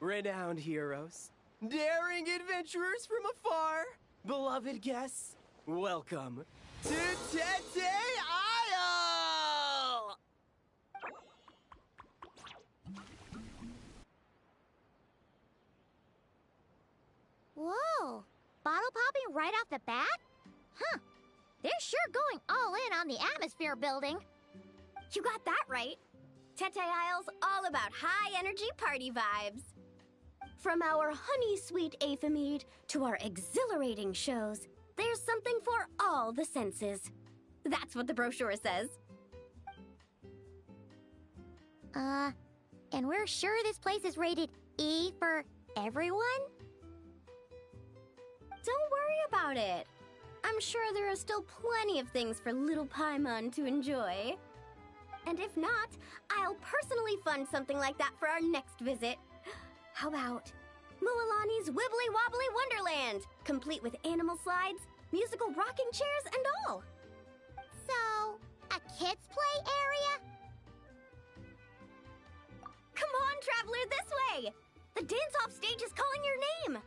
renowned heroes, daring adventurers from afar, beloved guests, welcome to Tete Isle! Whoa! Bottle popping right off the bat? Huh. They're sure going all in on the atmosphere building. You got that right. Tete Isle's all about high-energy party vibes. From our honey-sweet aphemide to our exhilarating shows, there's something for all the senses. That's what the brochure says. And we're sure this place is rated E for everyone? Don't worry about it. I'm sure there are still plenty of things for little Paimon to enjoy. And if not, I'll personally fund something like that for our next visit. How about Mualani's Wibbly Wobbly Wonderland, complete with animal slides, musical rocking chairs, and all. So, a kids' play area? Come on, traveler, this way! The dance-off stage is calling your name!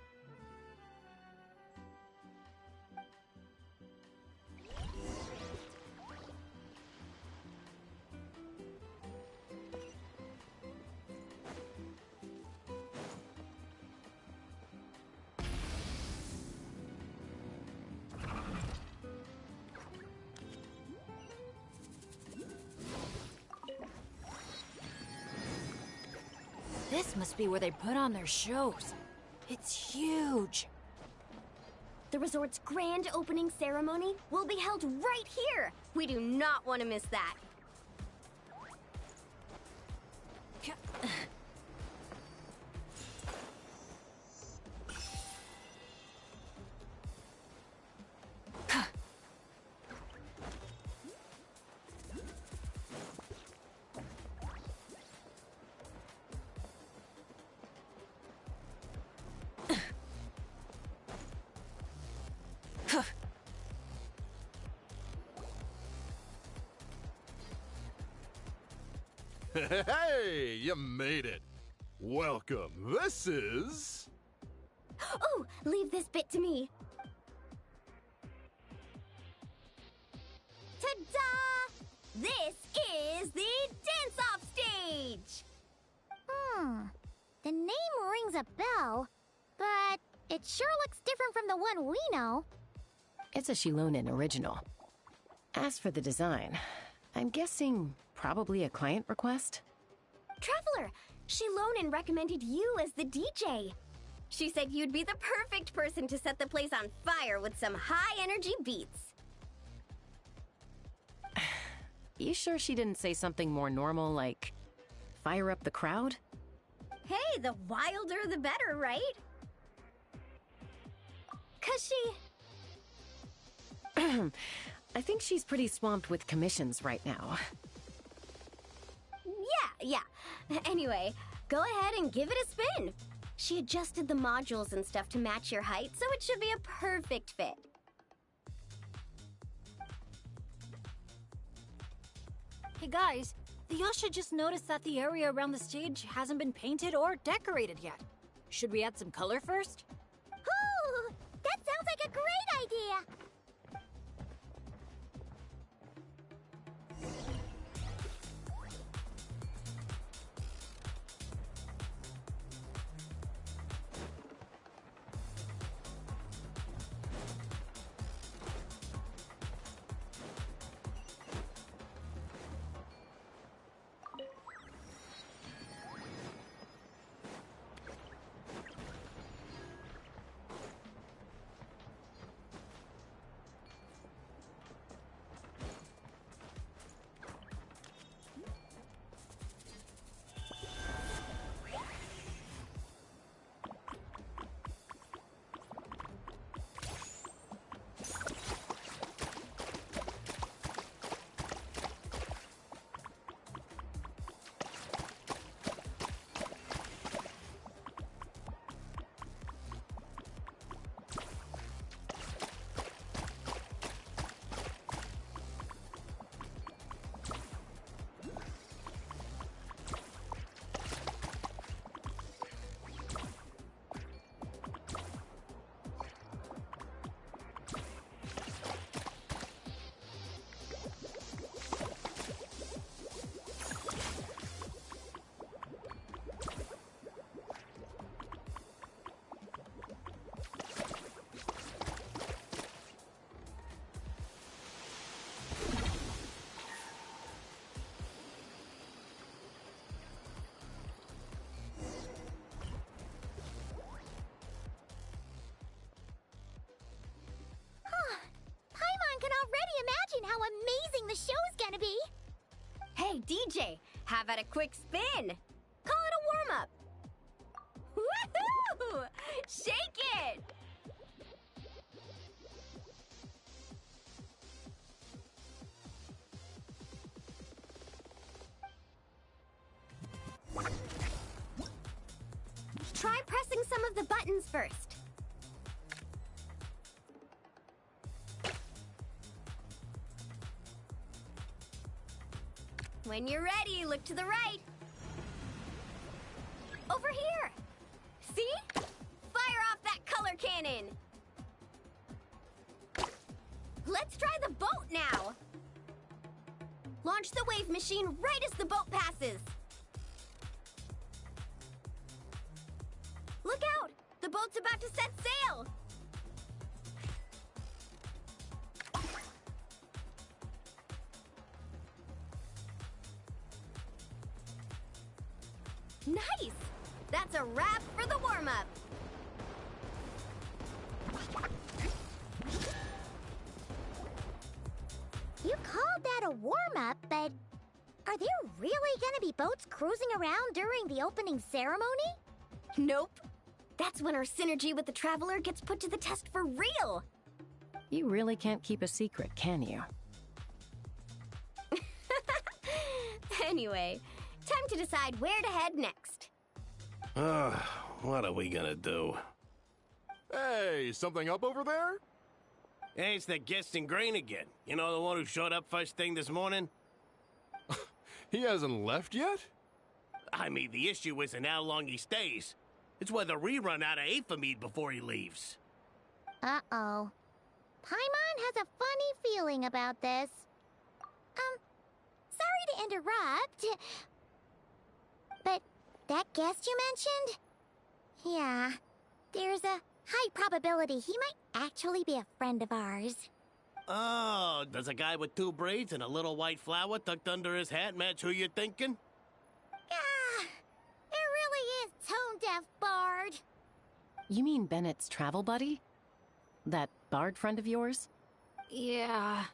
This must be where they put on their shows. It's huge. The resort's grand opening ceremony will be held right here. We do not want to miss that. Hey, you made it. Welcome. This is... Oh, leave this bit to me. Ta-da! This is the dance-off stage! The name rings a bell, but it sure looks different from the one we know. It's a Shilonen original. As for the design, I'm guessing probably a client request? Traveler, Shilonen recommended you as the DJ. She said you'd be the perfect person to set the place on fire with some high-energy beats. You sure she didn't say something more normal like, fire up the crowd? Hey, the wilder the better, right? 'Cause she... I think she's pretty swamped with commissions right now. Yeah. Anyway, go ahead and give it a spin. She adjusted the modules and stuff to match your height, so it should be a perfect fit. Hey guys, the Yasha just noticed that the area around the stage hasn't been painted or decorated yet. Should we add some color first? Ooh, that sounds like a great idea! how amazing the show's gonna be! Hey, DJ, how about a quick spin? Call it a warm-up. Woohoo! Shake it! Try pressing some of the buttons first. When you're ready, look to the right. Over here. See? Fire off that color cannon. Let's try the boat now. Launch the wave machine right as the boat passes. Look out! The boat's about to set sail! Nice! That's a wrap for the warm-up. You called that a warm-up, but are there really gonna be boats cruising around during the opening ceremony? Nope. That's when our synergy with the Traveler gets put to the test for real. You really can't keep a secret, can you? Anyway, time to decide where to head next. What are we gonna do? Hey, something up over there? Hey, it's that guest in green again. You know, the one who showed up first thing this morning? He hasn't left yet? I mean, the issue isn't how long he stays. It's whether we run out of Aphemide before he leaves. Uh-oh. Paimon has a funny feeling about this. Sorry to interrupt. But that guest you mentioned? Yeah, there's a high probability he might actually be a friend of ours. Oh, does a guy with 2 braids and a little white flower tucked under his hat match who you're thinking? Ah, it really is tone-deaf Bard. You mean Bennett's travel buddy? That Bard friend of yours? Yeah.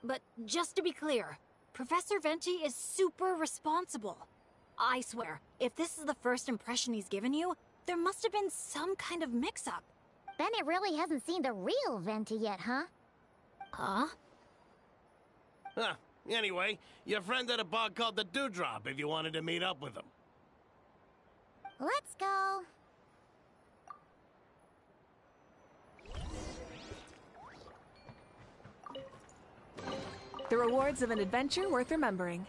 But just to be clear, Professor Venti is super responsible. I swear, if this is the first impression he's given you, there must have been some kind of mix-up. Bennett really hasn't seen the real Venti yet, huh? Huh? Huh. Anyway, your friend at a bar called the Dewdrop if you wanted to meet up with him. Let's go. The rewards of an adventure worth remembering.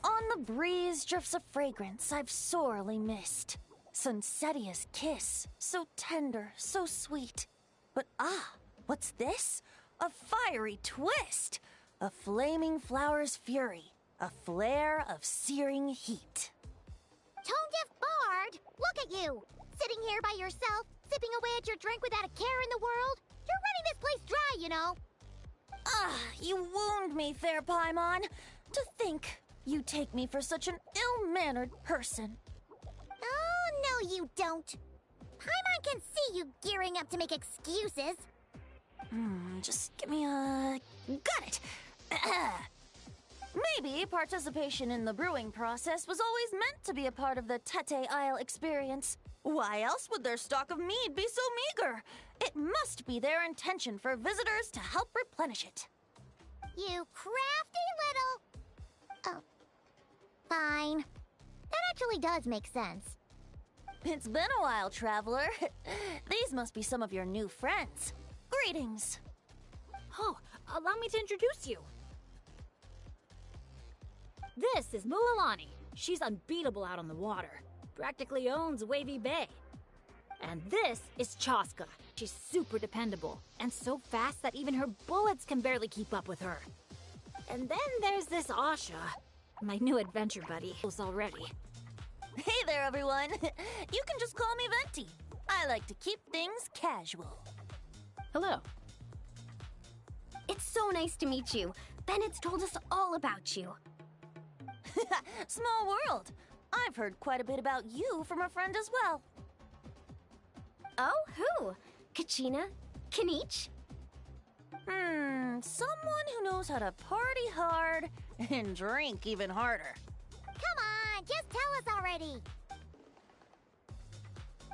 On the breeze drifts a fragrance I've sorely missed. Sunsetia's kiss. So tender, so sweet. But what's this? A fiery twist! A flaming flower's fury. A flare of searing heat. Tone-deaf bard, look at you! Sitting here by yourself, sipping away at your drink without a care in the world. You're running this place dry, you know. You wound me, fair Paimon. To think you take me for such an ill-mannered person. Oh, no you don't. Paimon can see you gearing up to make excuses. Just give me a... Got it! Maybe participation in the brewing process was always meant to be a part of the Tete Isle experience. Why else would their stock of mead be so meager? It must be their intention for visitors to help replenish it. You crafty little... Oh. Fine. That actually does make sense. It's been a while, traveler. These must be some of your new friends. Greetings. Oh, allow me to introduce you. This is Mualani. She's unbeatable out on the water. Practically owns Wavy Bay. And this is Chaska. She's super dependable, and so fast that even her bullets can barely keep up with her. And then there's this Asha, my new adventure buddy, who's already. Hey there, everyone. You can just call me Venti. I like to keep things casual. Hello. It's so nice to meet you. Bennett's told us all about you. Small world. I've heard quite a bit about you from a friend as well. Oh, who? Kachina? Kanich? Someone who knows how to party hard and drink even harder. Come on, just tell us already.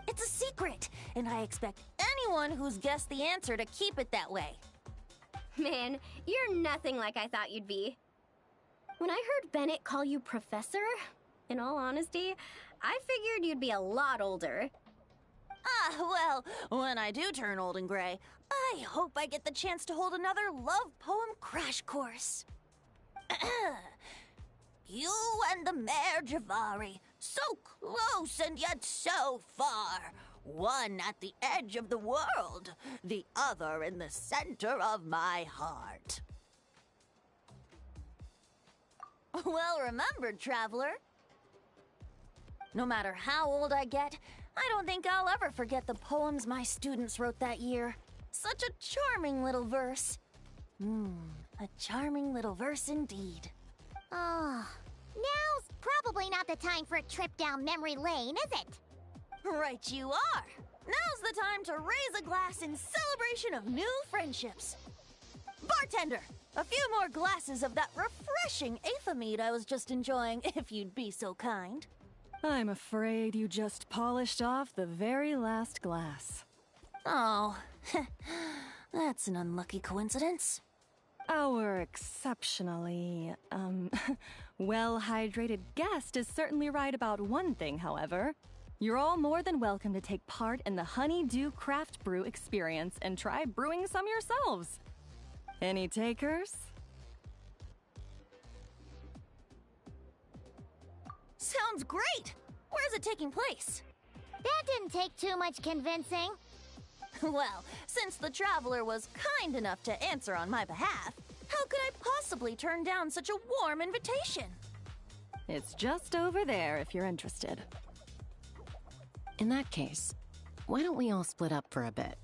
It's a secret, and I expect anyone who's guessed the answer to keep it that way. Man, you're nothing like I thought you'd be. When I heard Bennett call you Professor, in all honesty, I figured you'd be a lot older. Well, when I do turn old and gray, I hope I get the chance to hold another love poem crash course. You and the Mare Javari, so close and yet so far. One at the edge of the world, the other in the center of my heart. Well remembered, traveler. No matter how old I get, I don't think I'll ever forget the poems my students wrote that year. Such a charming little verse. A charming little verse indeed. Oh, now's probably not the time for a trip down memory lane, is it? Right you are. Now's the time to raise a glass in celebration of new friendships. Bartender, a few more glasses of that refreshing Aethamide I was just enjoying, if you'd be so kind. I'm afraid you just polished off the very last glass. Oh, that's an unlucky coincidence. Our exceptionally, well-hydrated guest is certainly right about one thing, however. You're all more than welcome to take part in the Honeydew Craft Brew experience and try brewing some yourselves. Any takers? Sounds great! Where's it taking place? That didn't take too much convincing. Well, since the traveler was kind enough to answer on my behalf, how could I possibly turn down such a warm invitation? It's just over there if you're interested. In that case, why don't we all split up for a bit?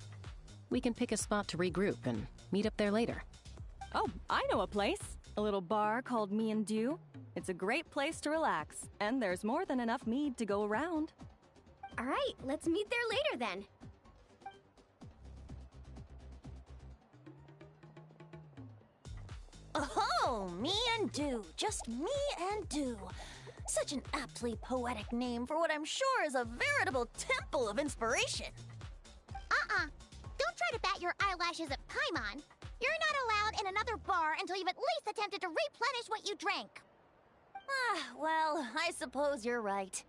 We can pick a spot to regroup and meet up there later. Oh, I know a place. A little bar called Me and Dew. It's a great place to relax, and there's more than enough mead to go around. All right, let's meet there later then. Oh, Me and Dew. Just Me and Dew. Such an aptly poetic name for what I'm sure is a veritable temple of inspiration. Don't try to bat your eyelashes at Paimon. You're not allowed in another bar until you've at least attempted to replenish what you drank. Well, I suppose you're right.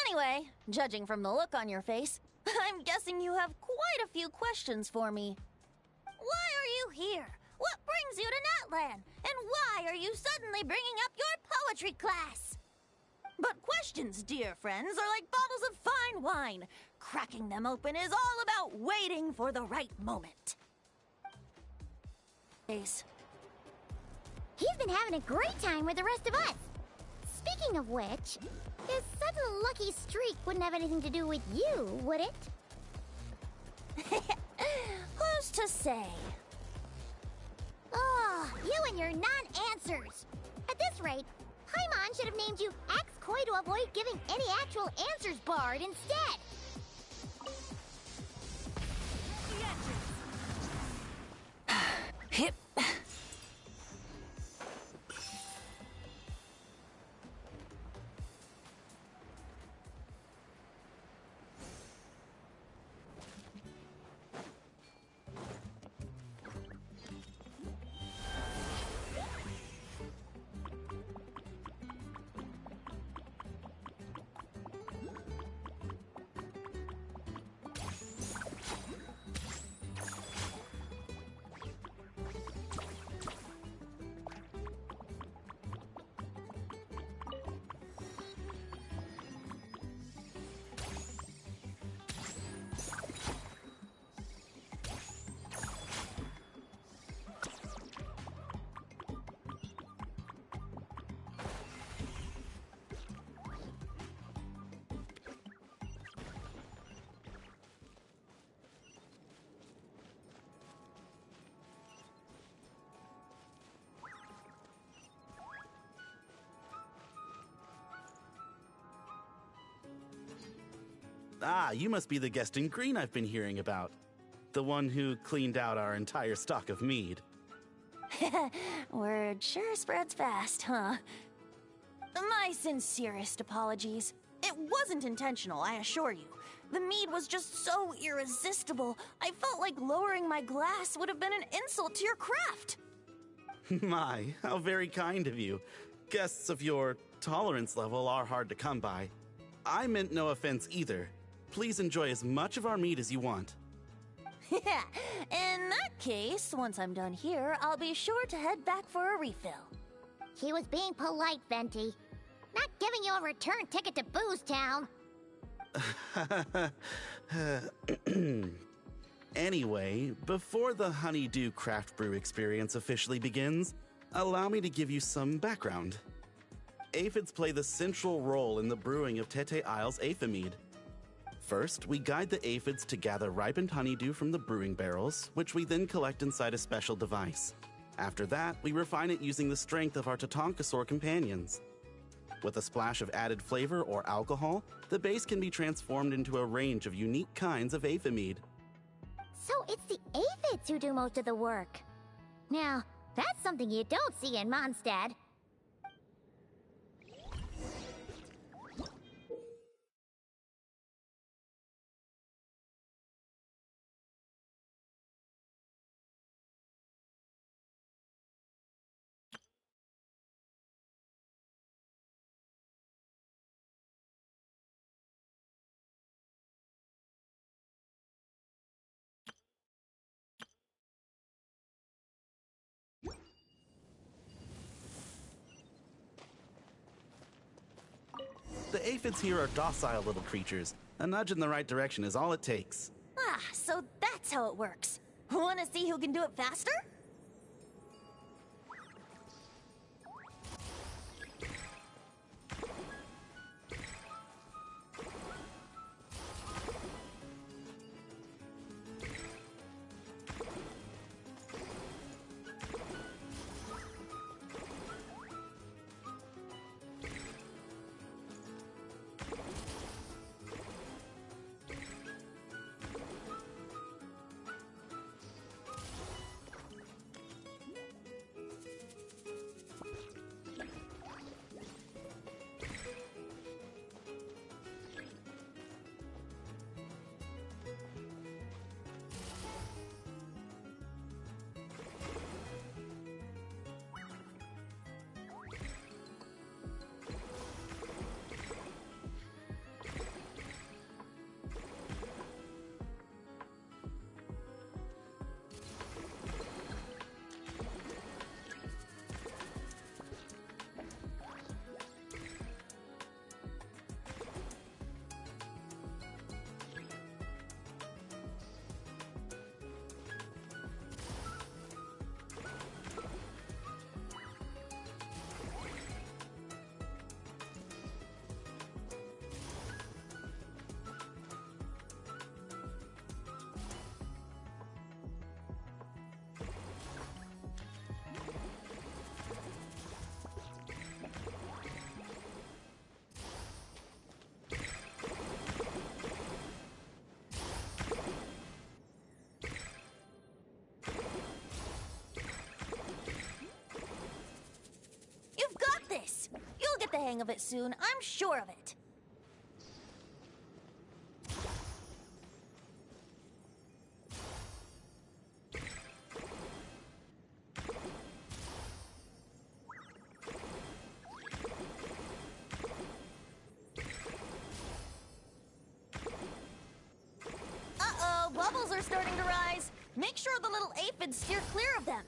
Anyway, judging from the look on your face, I'm guessing you have quite a few questions for me. Why are you here? What brings you to Natlan? And why are you suddenly bringing up your poetry class? But questions, dear friends, are like bottles of fine wine. Cracking them open is all about waiting for the right moment. Ace. He's been having a great time with the rest of us. Speaking of which, this sudden lucky streak wouldn't have anything to do with you, would it? Who's to say? Oh, you and your non-answers. At this rate, Paimon should have named you Axe Koi to avoid giving any actual answers barred instead. Hip. Ah, you must be the guest in green I've been hearing about. The one who cleaned out our entire stock of mead. Word sure spreads fast, huh? My sincerest apologies. It wasn't intentional, I assure you. The mead was just so irresistible, I felt like lowering my glass would have been an insult to your craft. My, how very kind of you. Guests of your tolerance level are hard to come by. I meant no offense either. Please enjoy as much of our mead as you want. In that case, once I'm done here, I'll be sure to head back for a refill. He was being polite, Venti. Not giving you a return ticket to Booze Town. Anyway, before the Honeydew Craft Brew experience officially begins, allow me to give you some background. Aphids play the central role in the brewing of Tete Isle's Aphid. First, we guide the aphids to gather ripened honeydew from the brewing barrels, which we then collect inside a special device. After that, we refine it using the strength of our Tatankasaur companions. With a splash of added flavor or alcohol, the base can be transformed into a range of unique kinds of aphid. So it's the aphids who do most of the work. Now, that's something you don't see in Mondstadt. The aphids here are docile little creatures. A nudge in the right direction is all it takes. Ah, so that's how it works. Wanna see who can do it faster? hang of it soon, I'm sure of it. Uh-oh, bubbles are starting to rise. Make sure the little aphids steer clear of them.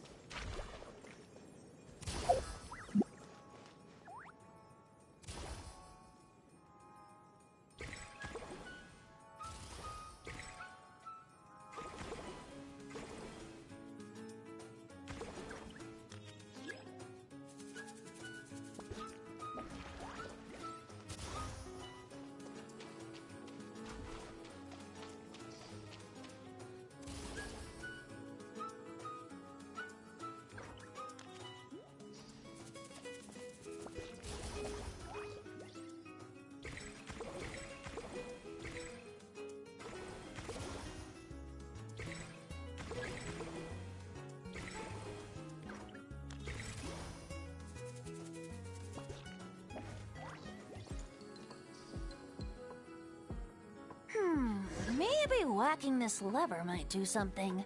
Maybe whacking this lever might do something.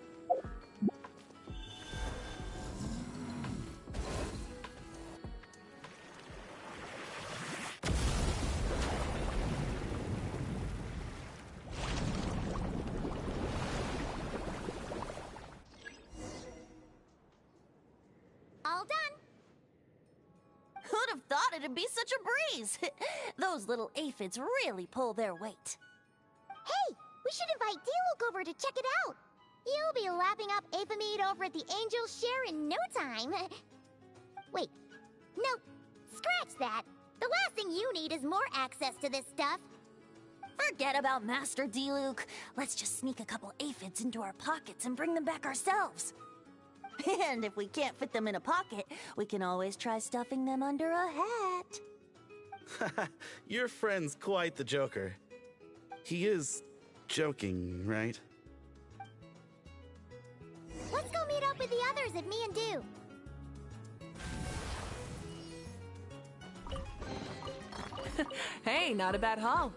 All done. Who'd have thought it'd be such a breeze? Those little aphids really pull their weight. Hey, we should invite D-Luke over to check it out. You'll be lapping up aphid over at the Angel's Share in no time. Wait, no, scratch that. The last thing you need is more access to this stuff. Forget about Master D-Luke. Let's just sneak a couple aphids into our pockets and bring them back ourselves. And if we can't fit them in a pocket, we can always try stuffing them under a hat. Your friend's quite the joker. He is joking, right? Let's go meet up with the others at Me and Do. Hey, not a bad haul.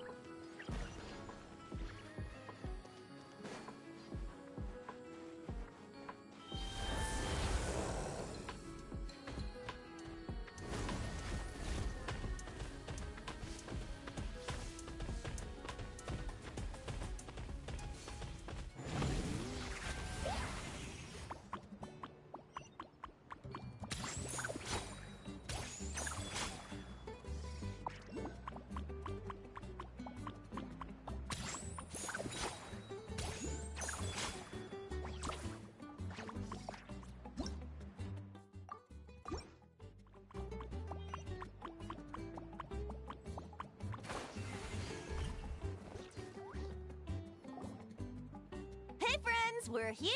Hey friends, we're here!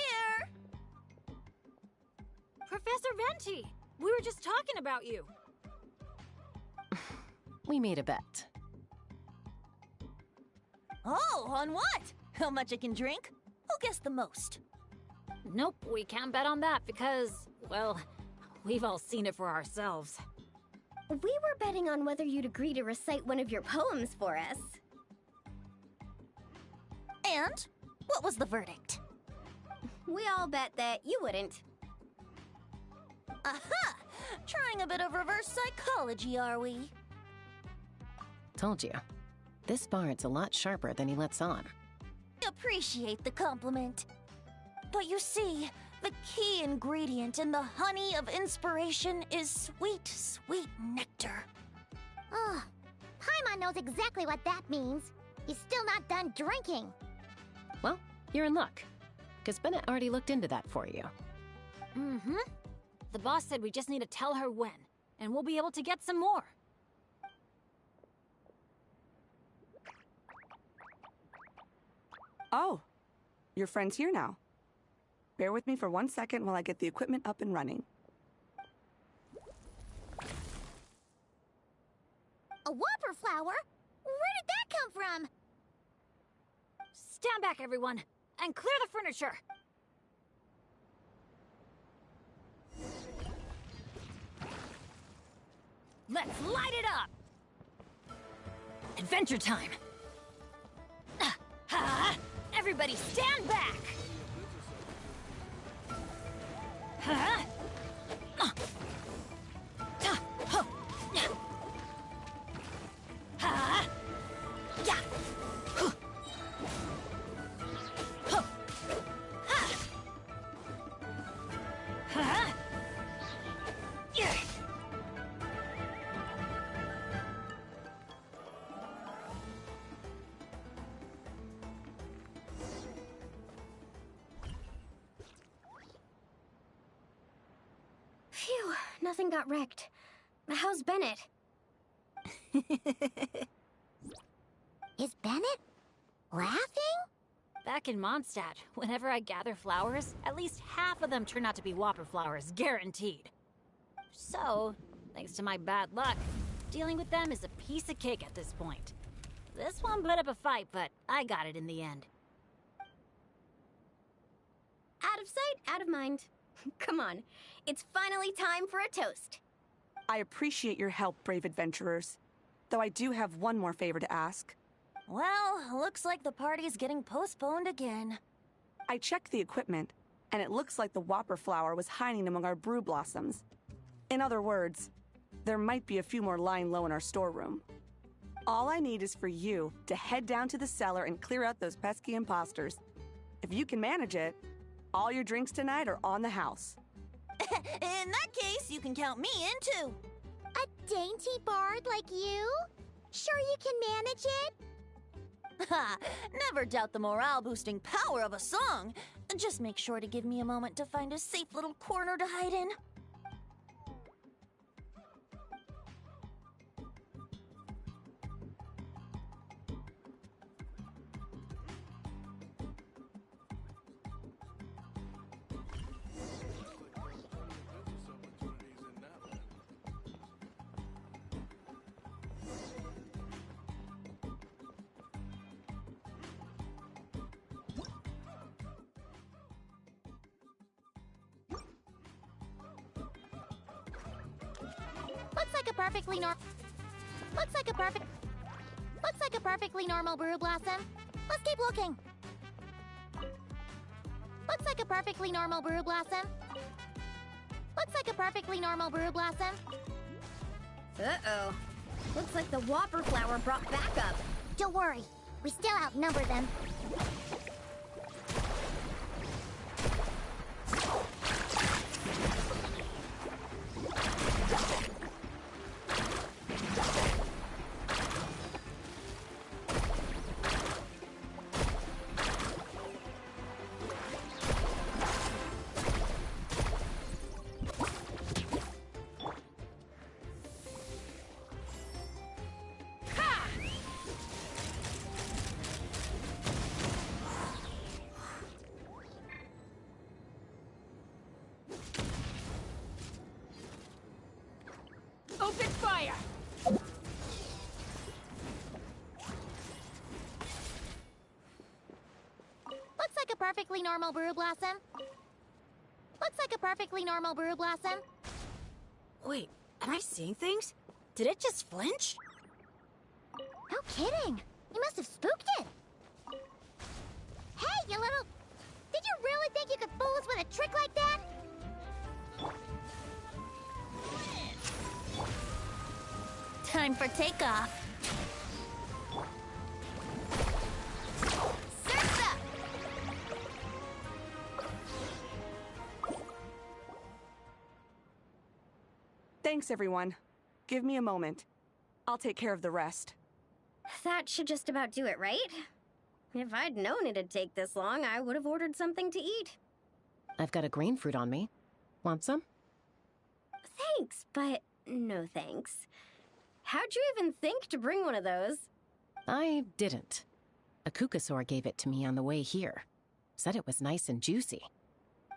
Professor Venti, we were just talking about you. We made a bet. Oh, on what? How much I can drink? Who guessed the most? Nope, we can't bet on that because, well, we've all seen it for ourselves. We were betting on whether you'd agree to recite one of your poems for us. And what was the verdict? We all bet that you wouldn't. Aha! Trying a bit of reverse psychology, are we? Told you. This bard's a lot sharper than he lets on. Appreciate the compliment. But you see, the key ingredient in the honey of inspiration is sweet, sweet nectar. Oh, Paimon knows exactly what that means. He's still not done drinking. Well, you're in luck. Because Bennett already looked into that for you. Mm-hmm. The boss said we just need to tell her when, and we'll be able to get some more. Oh, your friend's here now. Bear with me for 1 second while I get the equipment up and running. A whopper flower? Where did that come from? Stand back, everyone, and clear the furniture. Let's light it up! Adventure time! Everybody stand back! Phew, nothing got wrecked. How's Bennett? Is Bennett laughing? Back in Mondstadt, whenever I gather flowers, at least half of them turn out to be whopper flowers, guaranteed. So, thanks to my bad luck, dealing with them is a piece of cake at this point. This one put up a fight, but I got it in the end. Out of sight, out of mind. Come on, it's finally time for a toast. I appreciate your help, brave adventurers. Though I do have one more favor to ask. Well, looks like the party's getting postponed again. I checked the equipment, and it looks like the whopper flower was hiding among our brew blossoms. In other words, there might be a few more lying low in our storeroom. All I need is for you to head down to the cellar and clear out those pesky imposters. If you can manage it, all your drinks tonight are on the house. In that case, you can count me in too. A dainty bard like you? Sure you can manage it? Ha! Never doubt the morale-boosting power of a song. Just make sure to give me a moment to find a safe little corner to hide in. Looks like a perfectly normal brew blossom. Let's keep looking. Looks like a perfectly normal brew blossom. Looks like a perfectly normal brew blossom. Uh-oh. Looks like the whopper flower brought backup. Don't worry, we still outnumber them. Open fire! Looks like a perfectly normal brew blossom. Looks like a perfectly normal brew blossom. Wait, am I seeing things? Did it just flinch? No kidding. You must have spooked it. Hey, you little... Did you really think you could fool us with a trick like that? Time for takeoff. Surf's up! Thanks, everyone. Give me a moment. I'll take care of the rest. That should just about do it, right? If I'd known it'd take this long, I would have ordered something to eat. I've got a green fruit on me. Want some? Thanks, but no thanks. How'd you even think to bring one of those? I didn't. A Kukasaur gave it to me on the way here. Said it was nice and juicy.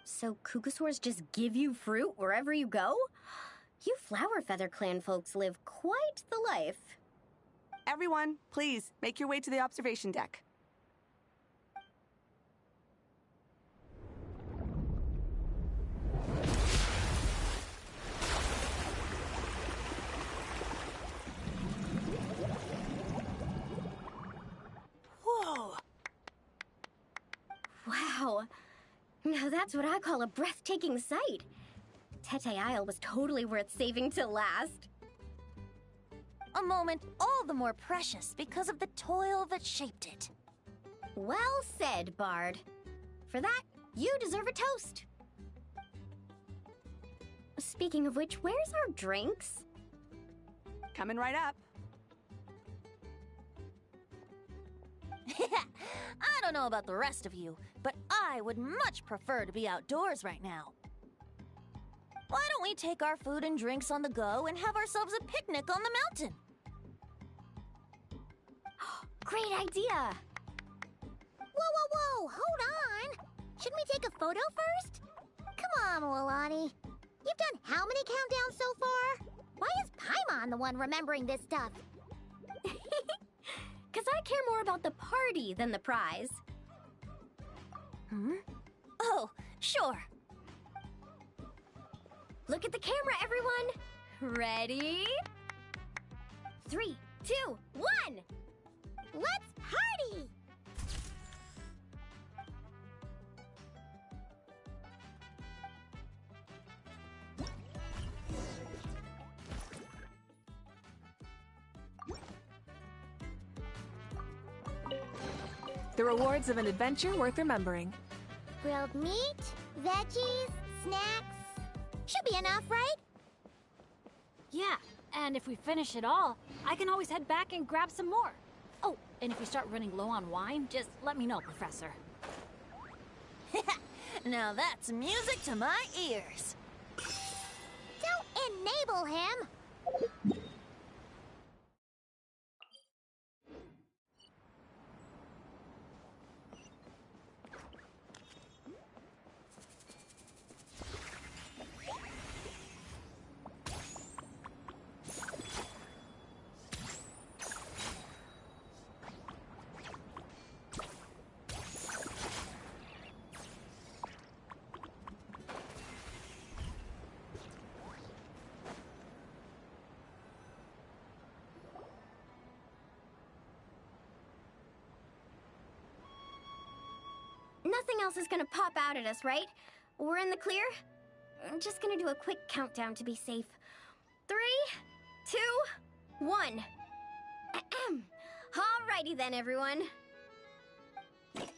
So Kukasaurs just give you fruit wherever you go? You Flower Feather Clan folks live quite the life. Everyone, please, make your way to the observation deck. Wow! Now that's what I call a breathtaking sight. Tete Isle was totally worth saving till last. A moment all the more precious because of the toil that shaped it. Well said, Bard. For that, you deserve a toast. Speaking of which, where's our drinks? Coming right up. I don't know about the rest of you, but I would much prefer to be outdoors right now. Why don't we take our food and drinks on the go and have ourselves a picnic on the mountain? Great idea! Whoa, whoa, whoa! Hold on! Shouldn't we take a photo first? Come on, Milani. You've done how many countdowns so far? Why is Paimon the one remembering this stuff? Because I care more about the party than the prize. Oh, sure. Look at the camera, everyone! Ready? 3, 2, 1! Let's party! The rewards of an adventure worth remembering. Grilled meat, veggies, snacks. Should be enough, right? Yeah, and if we finish it all, I can always head back and grab some more. Oh, and if we start running low on wine, just let me know, Professor. Now that's music to my ears. Don't enable him! Nothing else is gonna pop out at us, right? We're in the clear? I'm just gonna do a quick countdown to be safe. 3, 2, 1. Ahem. Alrighty then, everyone. Cheers!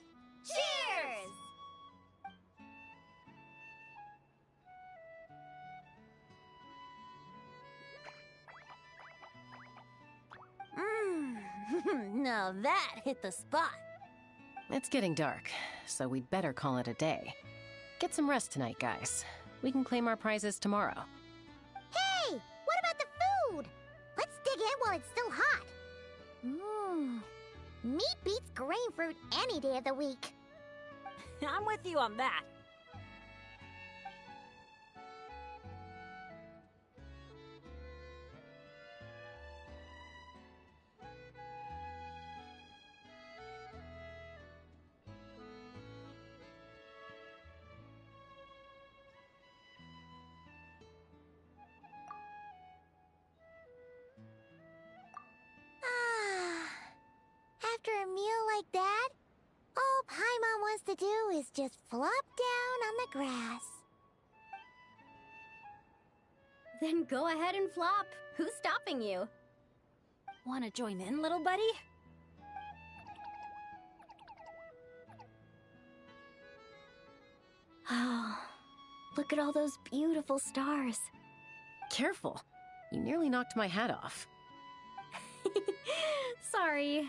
Now that hit the spot. It's getting dark, so we'd better call it a day. Get some rest tonight, guys. We can claim our prizes tomorrow. Hey! What about the food? Let's dig in while it's still hot. Meat beats grain fruit any day of the week. I'm with you on that. After a meal like that, all Paimon wants to do is just flop down on the grass. Then go ahead and flop. Who's stopping you? Wanna join in, little buddy? Oh, look at all those beautiful stars. Careful. You nearly knocked my hat off. Sorry.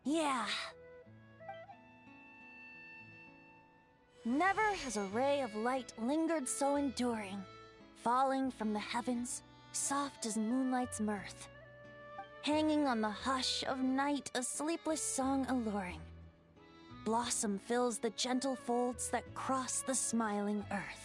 Yeah. Never has a ray of light lingered so enduring, falling from the heavens, soft as moonlight's mirth, hanging on the hush of night, a sleepless song alluring. Blossom fills the gentle folds that cross the smiling earth.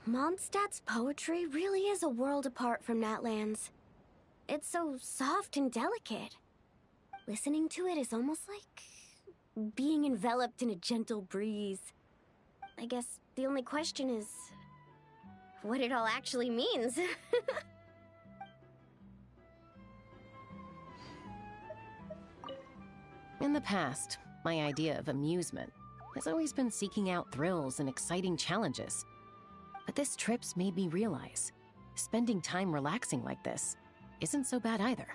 Mondstadt's poetry really is a world apart from Natlan's. It's so soft and delicate. Listening to it is almost like being enveloped in a gentle breeze. I guess the only question is what it all actually means. In the past, my idea of amusement has always been seeking out thrills and exciting challenges. But this trip's made me realize spending time relaxing like this isn't so bad either.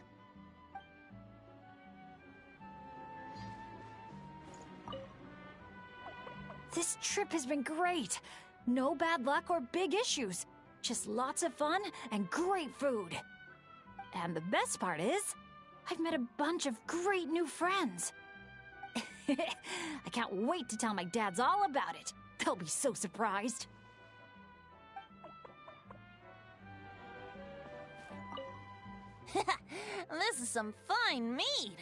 This trip has been great. No bad luck or big issues. Just lots of fun and great food. And the best part is, I've met a bunch of great new friends. I can't wait to tell my dads all about it. They'll be so surprised. This is some fine mead.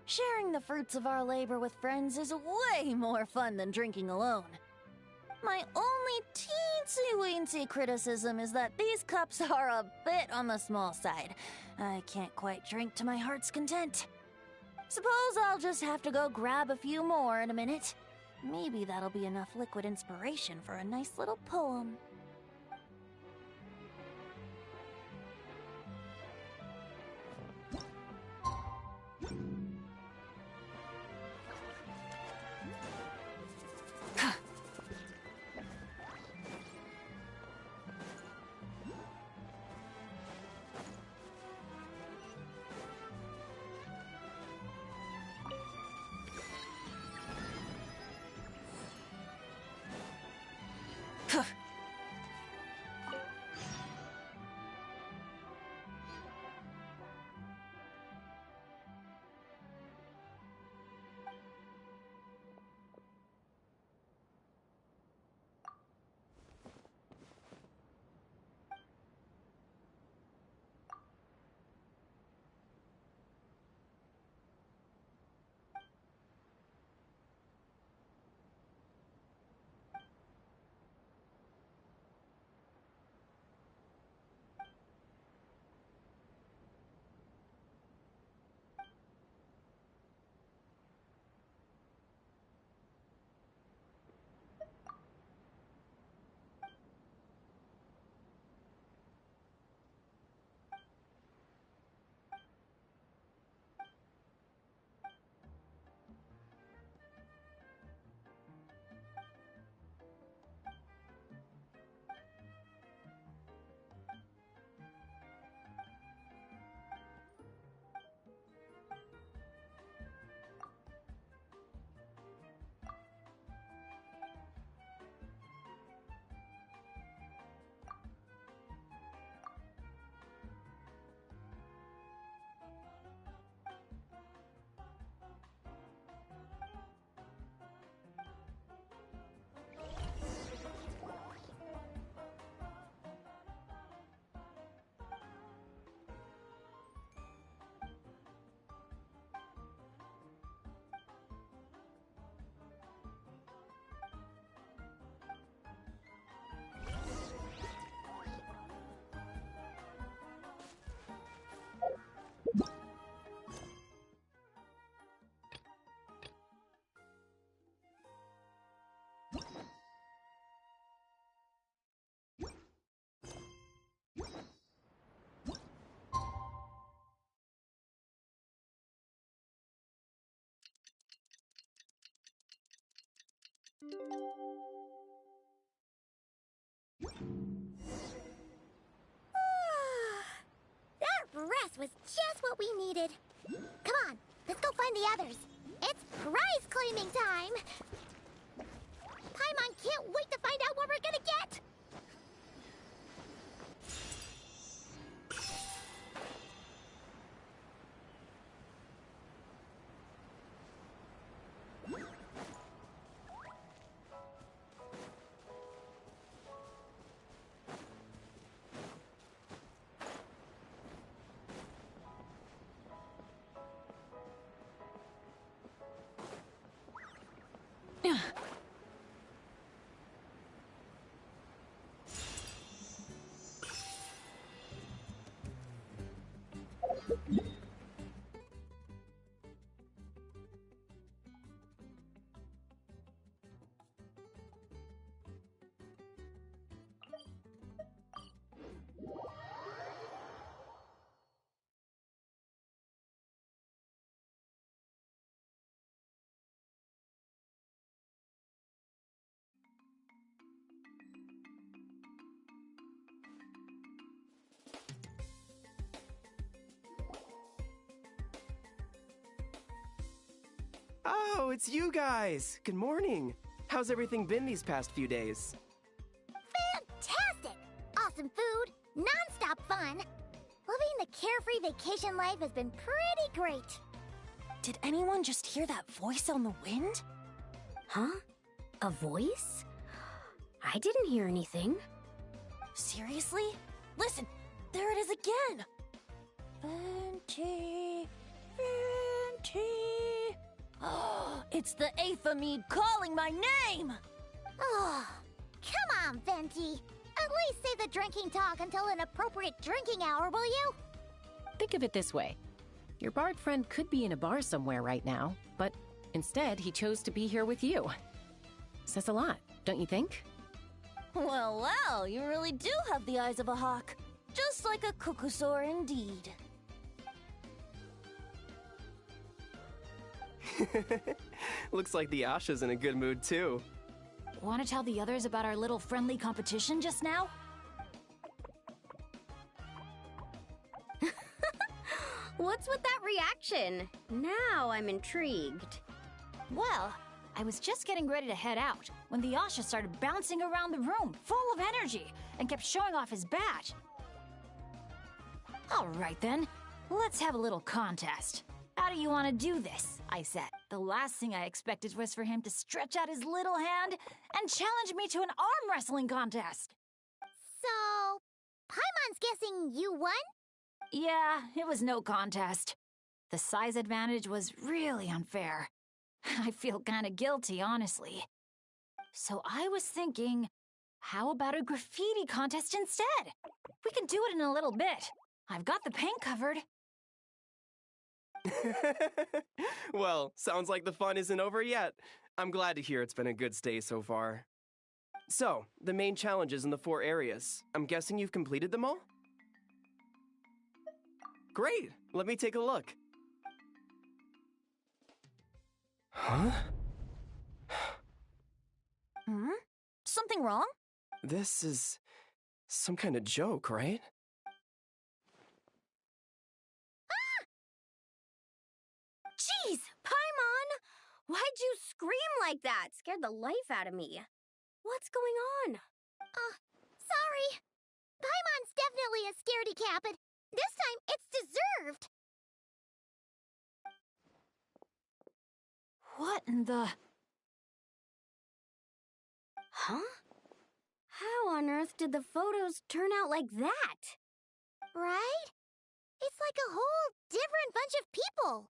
Sharing the fruits of our labor with friends is way more fun than drinking alone. My only teensy-weensy criticism is that these cups are a bit on the small side. I can't quite drink to my heart's content. Suppose I'll just have to go grab a few more in a minute. Maybe that'll be enough liquid inspiration for a nice little poem. That rest was just what we needed. Come on, let's go find the others. It's prize claiming time. Paimon can't wait to find out what we're gonna get. Oh, it's you guys! Good morning! How's everything been these past few days? Fantastic! Awesome food, non-stop fun. Living the carefree vacation life has been pretty great. Did anyone just hear that voice on the wind? Huh? A voice? I didn't hear anything. Seriously? Listen, there it is again! Venti, Venti. Oh, it's the Aphamid calling my name! Oh, come on, Venti. At least save the drinking talk until an appropriate drinking hour, will you? Think of it this way. Your bard friend could be in a bar somewhere right now, but instead he chose to be here with you. Says a lot, don't you think? Well, well, you really do have the eyes of a hawk. Just like a cuckoosaur indeed. Looks like the Asha's in a good mood too. Want to tell the others about our little friendly competition just now? What's with that reaction? Now I'm intrigued. Well, I was just getting ready to head out when the Asha started bouncing around the room, full of energy, and kept showing off his badge. All right then, let's have a little contest. How do you want to do this? I said. The last thing I expected was for him to stretch out his little hand and challenge me to an arm wrestling contest. So, Paimon's guessing you won? Yeah, it was no contest. The size advantage was really unfair. I feel kinda guilty, honestly. So I was thinking, how about a graffiti contest instead? We can do it in a little bit. I've got the paint covered. Well, sounds like the fun isn't over yet. I'm glad to hear it's been a good stay so far. So, the main challenges in the 4 areas. I'm guessing you've completed them all? Great! Let me take a look. Huh? Hmm? Something wrong? This is some kind of joke, right? Jeez, Paimon! Why'd you scream like that? Scared the life out of me. What's going on? Sorry. Paimon's definitely a scaredy cat, but this time it's deserved. What in the... Huh? How on earth did the photos turn out like that? Right? It's like a whole different bunch of people.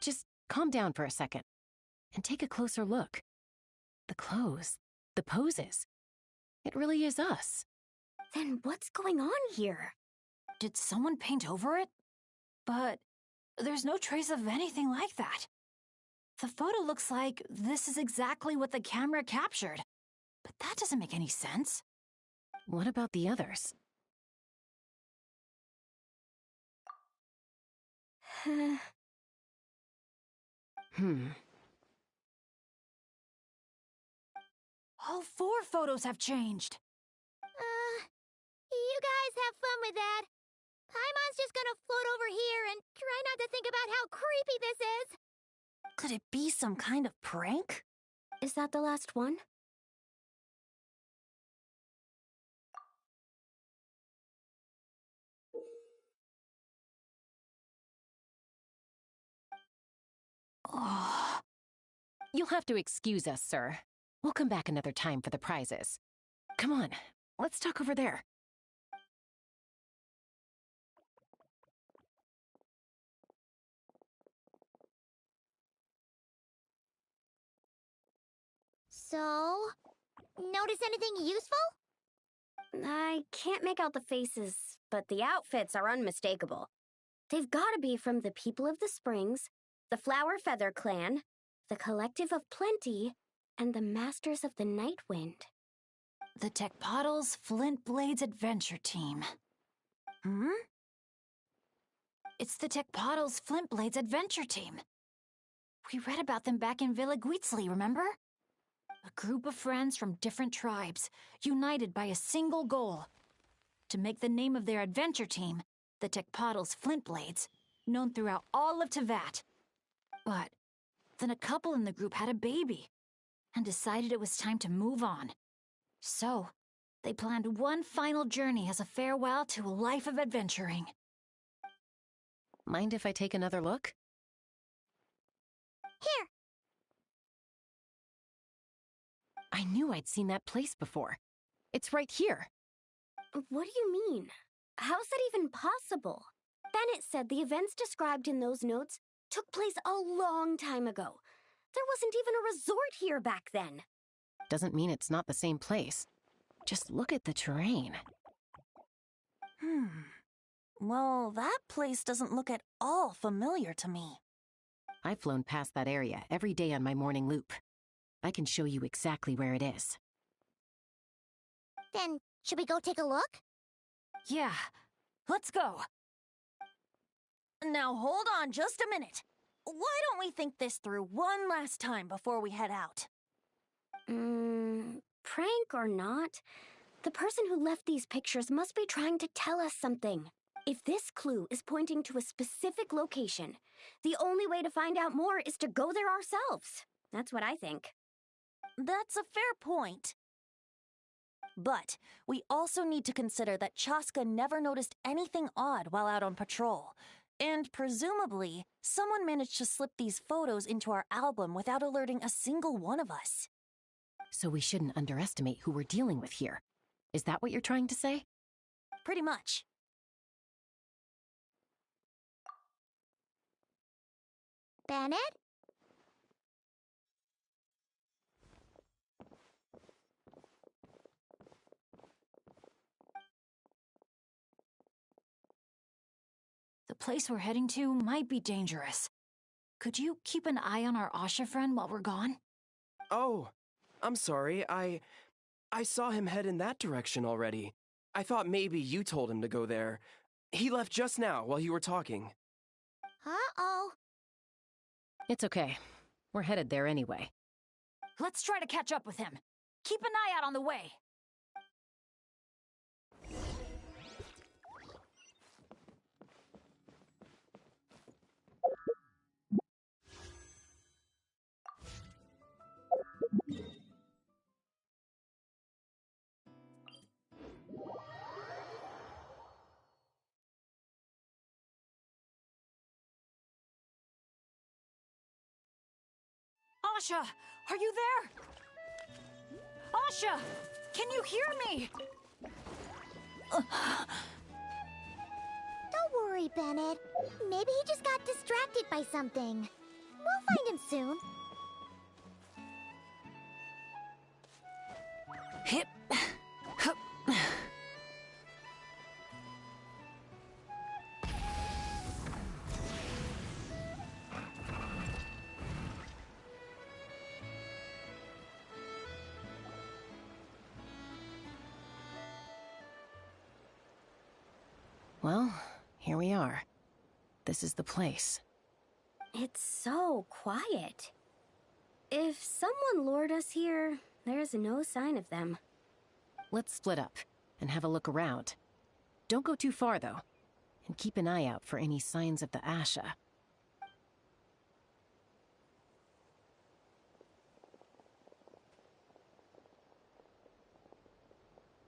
Just calm down for a second and take a closer look. The clothes, the poses. It really is us. Then what's going on here? Did someone paint over it? But there's no trace of anything like that. The photo looks like this is exactly what the camera captured. But that doesn't make any sense. What about the others? All 4 photos have changed. You guys have fun with that. Paimon's just gonna float over here and try not to think about how creepy this is. Could it be some kind of prank? Is that the last one? Oh. You'll have to excuse us, sir. We'll come back another time for the prizes. Come on, let's talk over there. So, notice anything useful? I can't make out the faces, but the outfits are unmistakable. They've gotta be from the People of the Springs, the Flower Feather Clan, the Collective of Plenty, and the Masters of the Night Wind. The Tecpotals Flint Blades Adventure Team. Hmm? It's the Tecpotals Flint Blades Adventure Team. We read about them back in Villa Guitzli, remember? A group of friends from different tribes, united by a single goal. To make the name of their adventure team, the Tecpotals Flint Blades, known throughout all of Tevat. But Then a couple in the group had a baby and decided it was time to move on. So, they planned one final journey as a farewell to a life of adventuring. Mind if I take another look? Here. I knew I'd seen that place before. It's right here. What do you mean? How's that even possible? Bennett said the events described in those notes took place a long time ago. There wasn't even a resort here back then. Doesn't mean it's not the same place. Just look at the terrain. Well, that place doesn't look at all familiar to me. I've flown past that area every day on my morning loop. I can show you exactly where it is. Then, should we go take a look? Yeah, let's go. Now hold on just a minute. Why don't we think this through one last time before we head out? Prank or not, the person who left these pictures must be trying to tell us something. If this clue is pointing to a specific location, the only way to find out more is to go there ourselves. That's what I think. That's a fair point. But we also need to consider that Chaska never noticed anything odd while out on patrol. And presumably, someone managed to slip these photos into our album without alerting a single one of us. So we shouldn't underestimate who we're dealing with here. Is that what you're trying to say? Pretty much. Bennett? The place we're heading to might be dangerous. Could you keep an eye on our Asha friend while we're gone? Oh, I'm sorry. I saw him head in that direction already. I thought maybe you told him to go there. He left just now while you were talking. Uh-oh. It's okay. We're headed there anyway. Let's try to catch up with him. Keep an eye out on the way. Asha, are you there? Asha, can you hear me? Don't worry, Bennett. Maybe he just got distracted by something. We'll find him soon. Hip. Hup. Well, here we are. This is the place. It's so quiet. If someone lured us here, there's no sign of them. Let's split up and have a look around. Don't go too far, though. And keep an eye out for any signs of the Asha.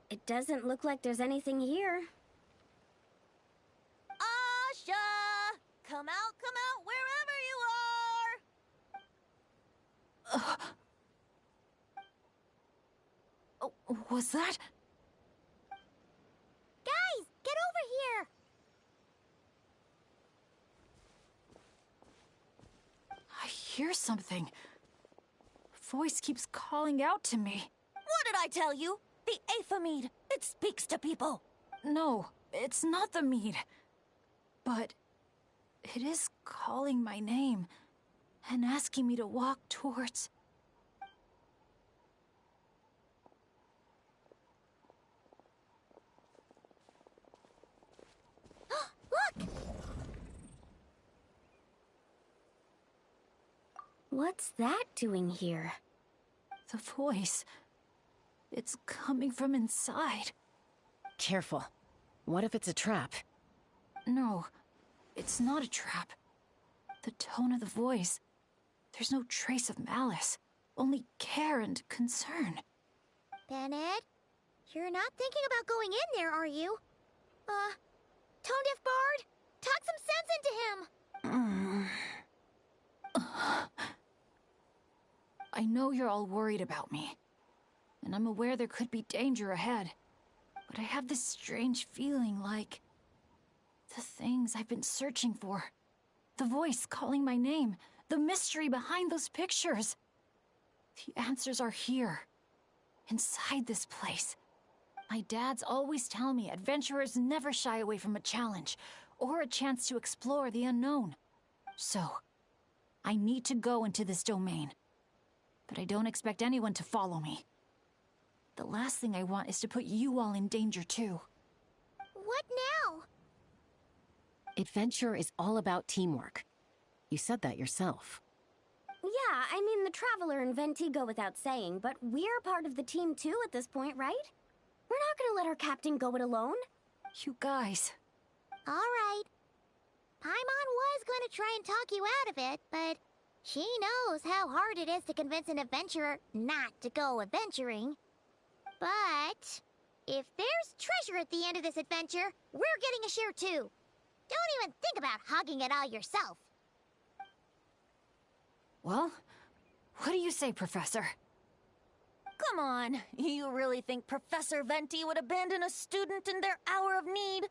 It doesn't look like there's anything here. Asha! Come out, wherever you are! Oh, was that? Guys, get over here! I hear something. Voice keeps calling out to me. What did I tell you? The Aphemide. It speaks to people. No, it's not the mead. But it is calling my name and asking me to walk towards... Look! What's that doing here? The voice. It's coming from inside. Careful. What if it's a trap? No, it's not a trap. The tone of the voice. There's no trace of malice, only care and concern. Bennett, you're not thinking about going in there, are you? Tone Deaf Bard, talk some sense into him! I know you're all worried about me, and I'm aware there could be danger ahead, but I have this strange feeling like the things I've been searching for. The voice calling my name, the mystery behind those pictures. The answers are here, inside this place. My dads always tell me adventurers never shy away from a challenge or a chance to explore the unknown. So, I need to go into this domain. But I don't expect anyone to follow me. The last thing I want is to put you all in danger too. What now? Adventure is all about teamwork. You said that yourself. Yeah, I mean, the Traveler and Venti go without saying, but we're part of the team too at this point, right? We're not gonna let our captain go it alone. You guys. All right. Paimon was going to try and talk you out of it, but she knows how hard it is to convince an adventurer not to go adventuring. But if there's treasure at the end of this adventure, we're getting a share too. Don't even think about hogging it all yourself. Well, what do you say, Professor? Come on, you really think Professor Venti would abandon a student in their hour of need?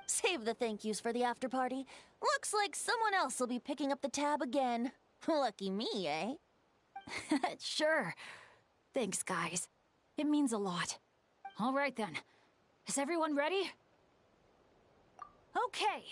Save the thank yous for the after party. Looks like someone else will be picking up the tab again. Lucky me, eh? Sure. Thanks, guys. It means a lot. All right then. Is everyone ready? Okay.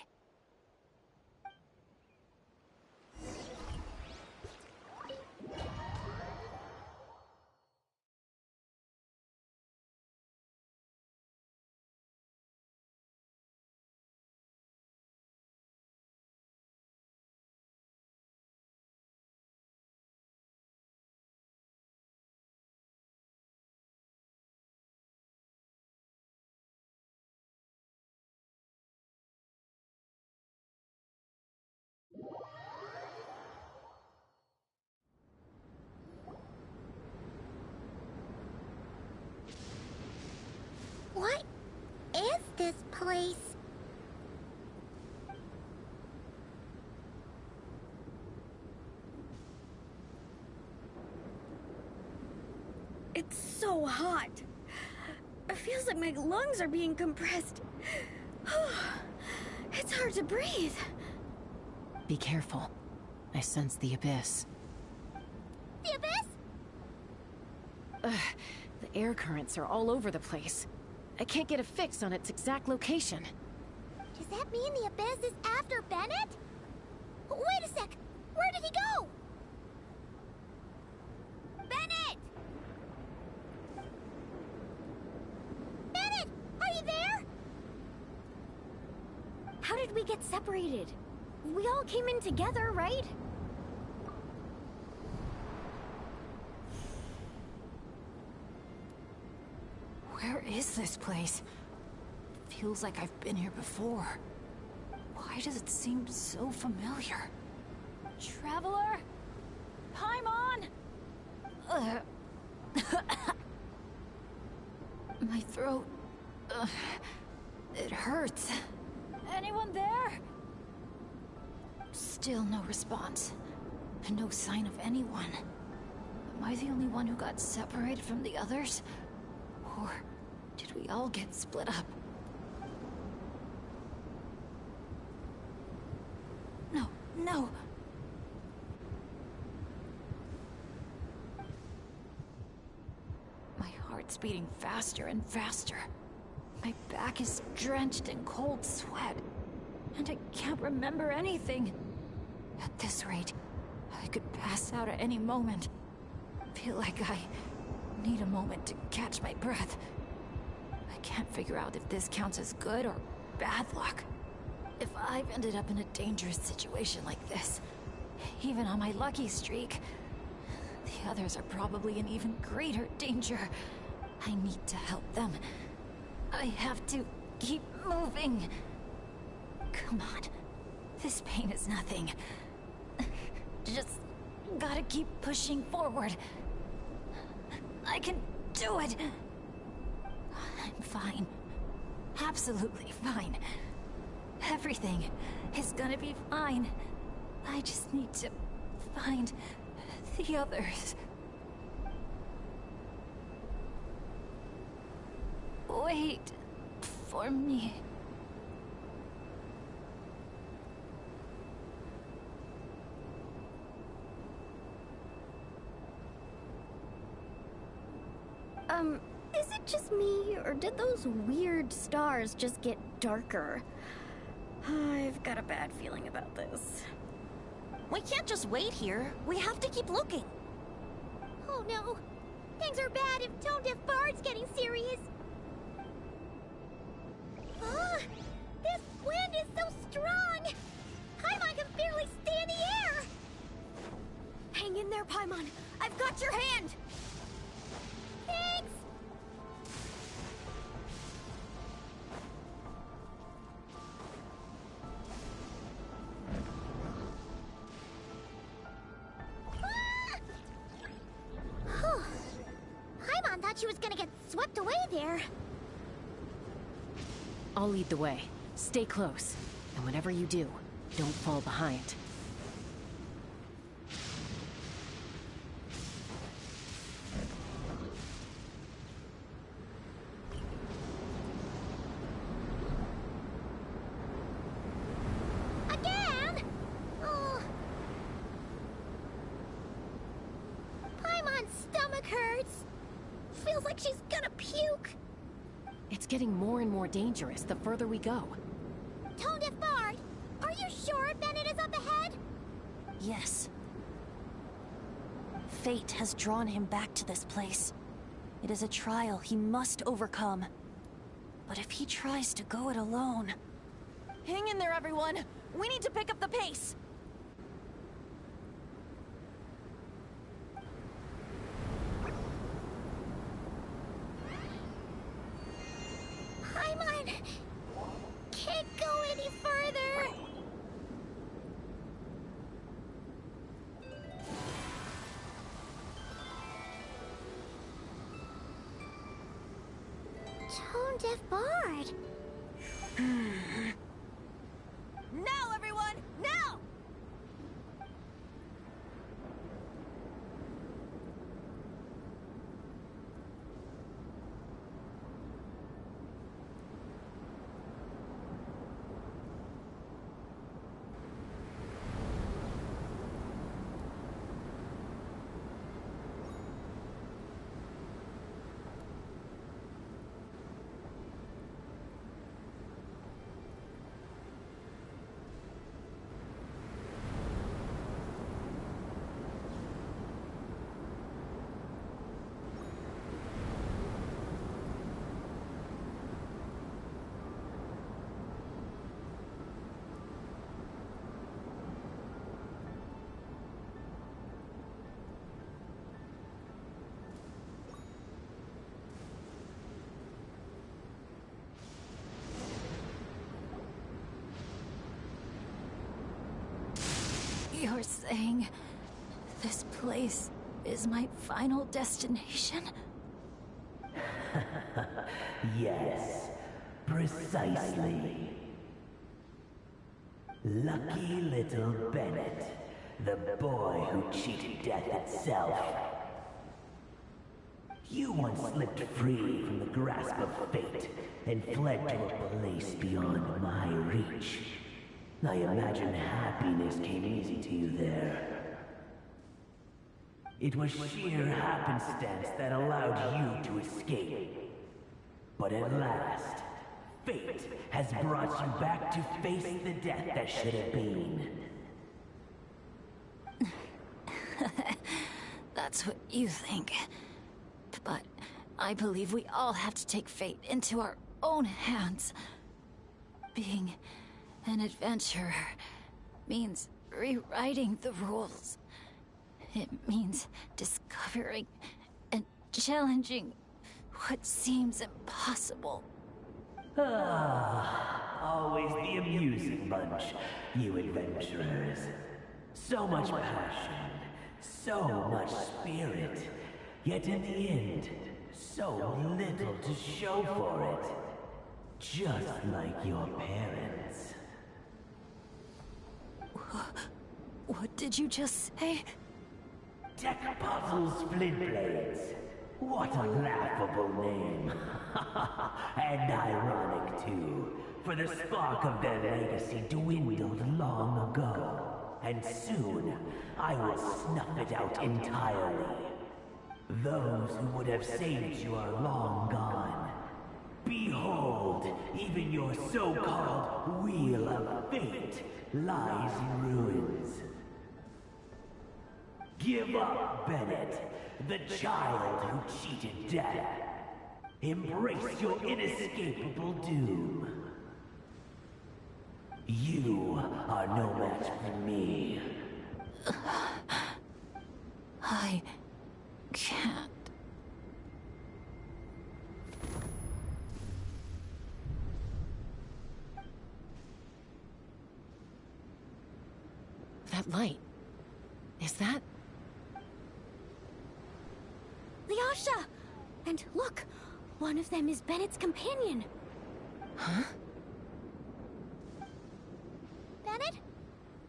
What is this place? It's so hot. It feels like my lungs are being compressed. It's hard to breathe. Be careful. I sense the abyss. The abyss? The air currents are all over the place. I can't get a fix on its exact location. Does that mean the abyss is after Bennett? Wait a sec! Where did he go? Bennett! Bennett! Are you there? How did we get separated? We all came in together, right? Where is this place? Feels like I've been here before. Why does it seem so familiar? Traveler? Paimon? My throat... it hurts. Anyone there? Still no response. No sign of anyone. Am I the only one who got separated from the others? Or did we all get split up? No, no! My heart's beating faster and faster. My back is drenched in cold sweat. And I can't remember anything. At this rate, I could pass out at any moment. Feel like I need a moment to catch my breath. I can't figure out if this counts as good or bad luck. If I've ended up in a dangerous situation like this, even on my lucky streak, the others are probably in even greater danger. I need to help them. I have to keep moving. Come on. This pain is nothing. Just gotta keep pushing forward. I can do it. I'm fine. Absolutely fine. Everything is gonna be fine. I just need to find the others. Wait for me. Is it just me, or did those weird stars just get darker? I've got a bad feeling about this. We can't just wait here. We have to keep looking. Oh no! Things are bad if Tone Deaf Bard's getting serious. This wind is so strong! Paimon can barely stay in the air! Hang in there, Paimon. I've got your hand. Thanks! Paimon thought she was gonna get swept away there. I'll lead the way. Stay close. And whatever you do, don't fall behind. Again? Oh. Paimon's stomach hurts. Feels like she's gonna puke. It's getting more and more dangerous the further we go. Tone Deaf Bard, are you sure Bennett is up ahead? Yes. Fate has drawn him back to this place. It is a trial he must overcome. But if he tries to go it alone... Hang in there, everyone! We need to pick up the pace! Paimon can't go any further. Tone Deaf Bard. Now, everyone! Now! You're saying this place is my final destination? Yes, precisely. Lucky little Bennett, the boy who cheated death itself. You once slipped free from the grasp of fate and fled to a place beyond my reach. I imagine happiness came easy to you there. It was sheer happenstance that allowed you to escape. But at last, fate has brought you back to face the death that should have been. That's what you think. But I believe we all have to take fate into our own hands. Being an adventurer means rewriting the rules. It means discovering and challenging what seems impossible. Always the amusing bunch, you adventurers. So much passion, So much spirit, yet in the end, so little to show for it. Just like your parents. What did you just say? Tech Puzzles Flintblades. What a laughable name. And ironic, too, for the spark of their legacy dwindled long ago. And soon, I will snuff it out entirely. Those who would have saved you are long gone. Behold, even your so-called Wheel of Fate lies in ruins. Give up, Bennett, the child who cheated death. Embrace your inescapable doom. You are no match for me. I can't. That light. Is that? Lyasha! And look, one of them is Bennett's companion. Huh? Bennett?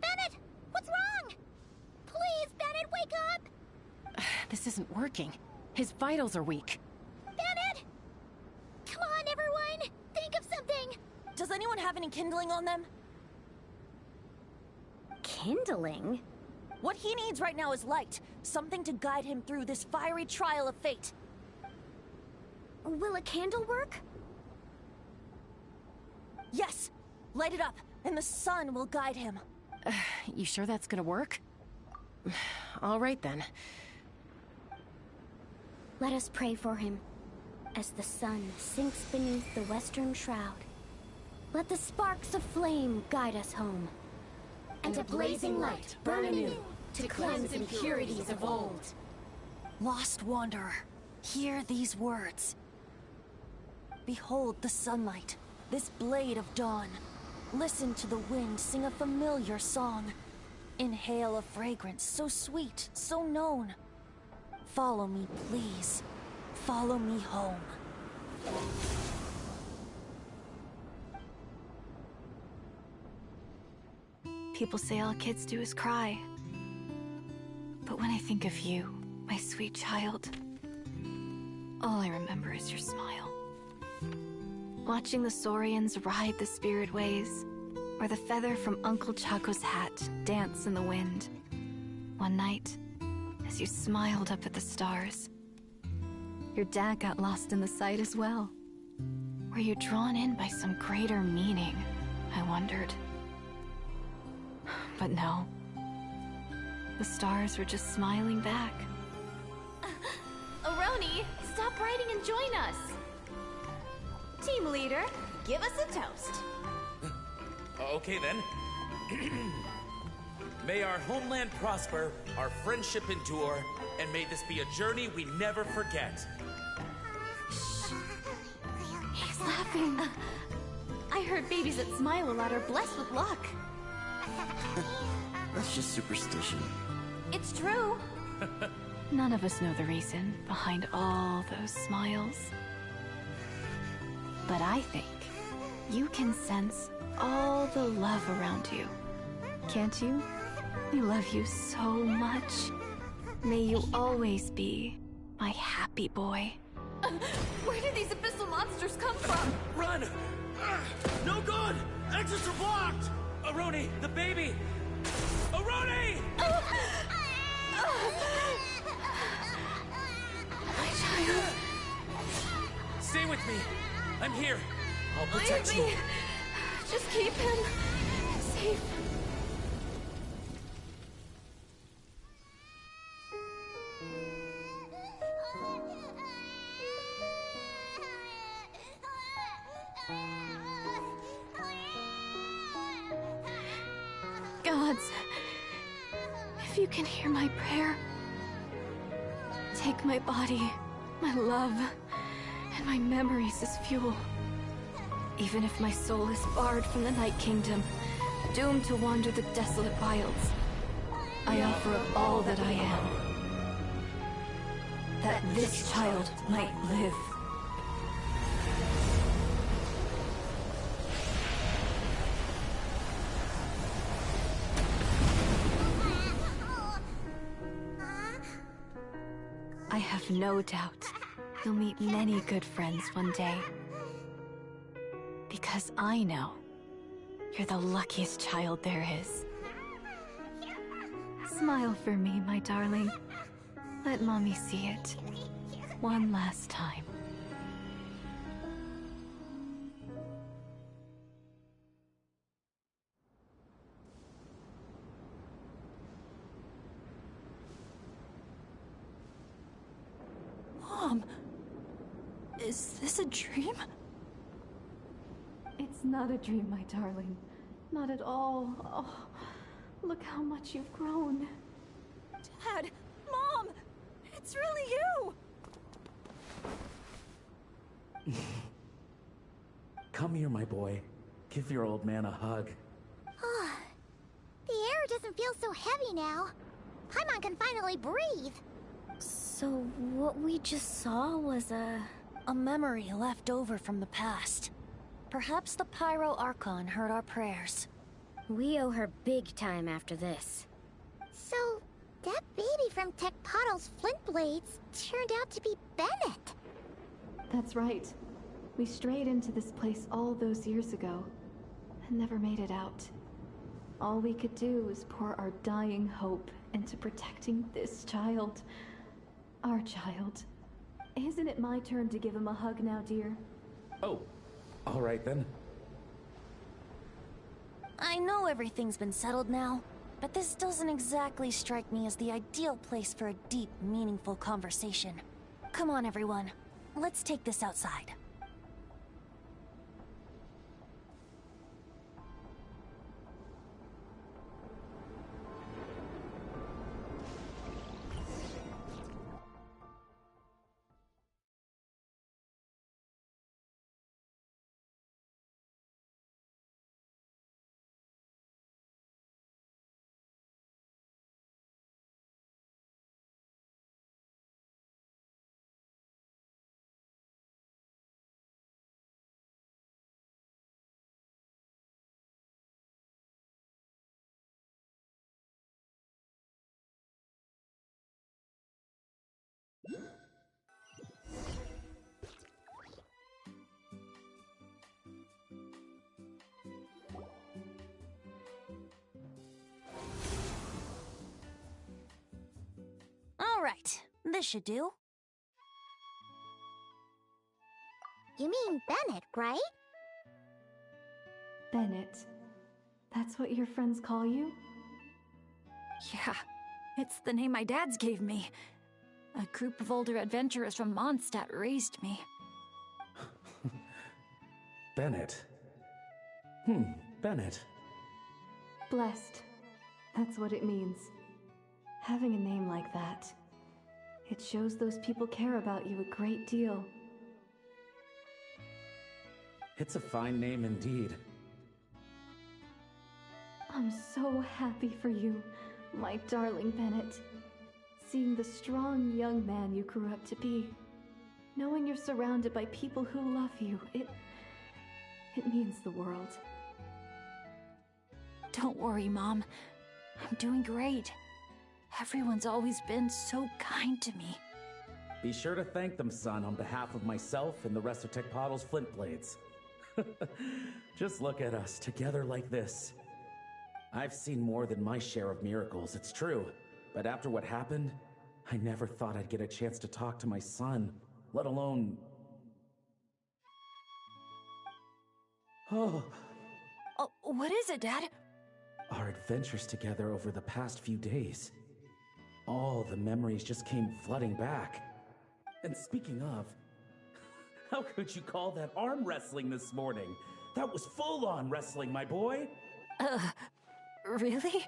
Bennett! What's wrong? Please, Bennett, wake up! This isn't working. His vitals are weak. Bennett! Come on, everyone! Think of something! Does anyone have any kindling on them? Kindling? What he needs right now is light. Something to guide him through this fiery trial of fate. Will a candle work? Yes! Light it up, and the sun will guide him. You sure that's gonna work? All right then. Let us pray for him. As the sun sinks beneath the western shroud, let the sparks of flame guide us home. And a blazing light burn anew to cleanse impurities of old. Lost wanderer, hear these words. Behold the sunlight, this blade of dawn. Listen to the wind sing a familiar song. Inhale a fragrance so sweet, so known. Follow me, please. Follow me home. People say all kids do is cry. But when I think of you, my sweet child, all I remember is your smile. Watching the Saurians ride the spirit ways, or the feather from Uncle Chaco's hat dance in the wind. One night, as you smiled up at the stars, your dad got lost in the sight as well. Were you drawn in by some greater meaning, I wondered. But no. The stars were just smiling back. Aroni, stop writing and join us. Team leader, give us a toast. Okay then. May our homeland prosper, our friendship endure, and may this be a journey we never forget. He's laughing. I heard babies that smile a lot are blessed with luck. That's just superstition. It's true. None of us know the reason behind all those smiles. But I think you can sense all the love around you. Can't you? We love you so much. May you always be my happy boy. Where did these abyssal monsters come from? Run! No good! Exits are blocked! Aroni, the baby! Aroni! My child. Stay with me. I'm here. I'll protect Leave me. you. Just keep him safe. Gods, if you can hear my prayer, take my body, my love, and my memories as fuel. Even if my soul is barred from the Night Kingdom, doomed to wander the desolate wilds, I offer up all that I am, that this child might live. I have no doubt you'll meet many good friends one day. Because I know you're the luckiest child there is. Smile for me, my darling. Let Mommy see it. One last time. Mom! Is this a dream? It's not a dream, my darling. Not at all. Oh, look how much you've grown. Dad! Mom! It's really you! Come here, my boy. Give your old man a hug. The air doesn't feel so heavy now. Paimon can finally breathe. So what we just saw was a memory left over from the past. Perhaps the Pyro Archon heard our prayers. We owe her big time after this. So, that baby from Tecpato's Flint Blades turned out to be Bennett. That's right. We strayed into this place all those years ago, and never made it out. All we could do was pour our dying hope into protecting this child. Our child. Isn't it my turn to give him a hug now, dear? Oh, all right then. I know everything's been settled now, but this doesn't exactly strike me as the ideal place for a deep, meaningful conversation. Come on, everyone. Let's take this outside. All right, this should do. You mean Bennett, right? Bennett. That's what your friends call you? Yeah, it's the name my dad's gave me. A group of older adventurers from Mondstadt raised me. Bennett. Bennett. Blessed. That's what it means. Having a name like that. It shows those people care about you a great deal. It's a fine name indeed. I'm so happy for you, my darling Bennett. Seeing the strong young man you grew up to be. Knowing you're surrounded by people who love you, it means the world. Don't worry, Mom. I'm doing great. Everyone's always been so kind to me. Be sure to thank them, son, on behalf of myself and the rest of Tecpato's Flint Blades. Just look at us, together like this. I've seen more than my share of miracles, it's true. But after what happened, I never thought I'd get a chance to talk to my son, let alone... Oh, what is it, Dad? our adventures together over the past few days. All the memories just came flooding back. And speaking of, how could you call that arm wrestling this morning? That was full-on wrestling, my boy! Really? Wait,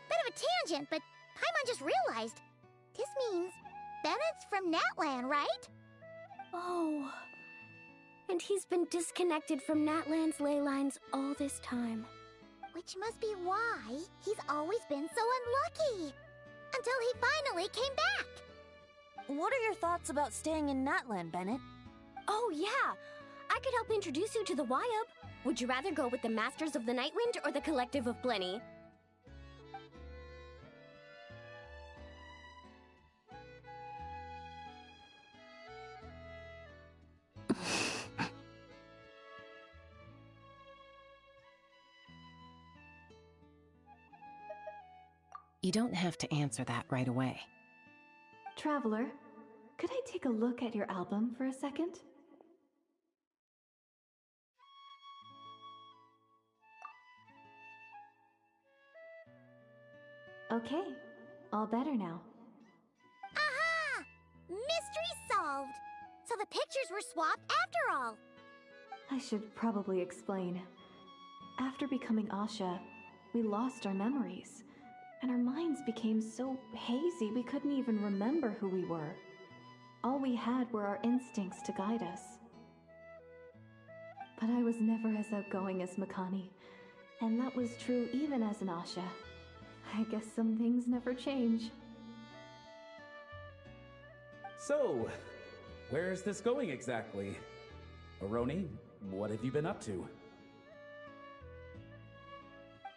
bit of a tangent, but Paimon just realized. This means Bennett's from Natlan, right? Oh. And he's been disconnected from Natlan's ley lines all this time. Which must be why he's always been so unlucky. Until he finally came back. What are your thoughts about staying in Natland, Bennett? Oh, yeah. I could help introduce you to the Wyub. Would you rather go with the Masters of the Nightwind or the Collective of Plenty? You don't have to answer that right away. Traveler, could I take a look at your album for a second? Okay, all better now. Aha! Mystery solved! So the pictures were swapped after all. I should probably explain. After becoming Asha, we lost our memories, and our minds became so hazy we couldn't even remember who we were. All we had were our instincts to guide us. But I was never as outgoing as Makani, and that was true even as an Asha. I guess some things never change. So, where's this going exactly? Aroni, what have you been up to?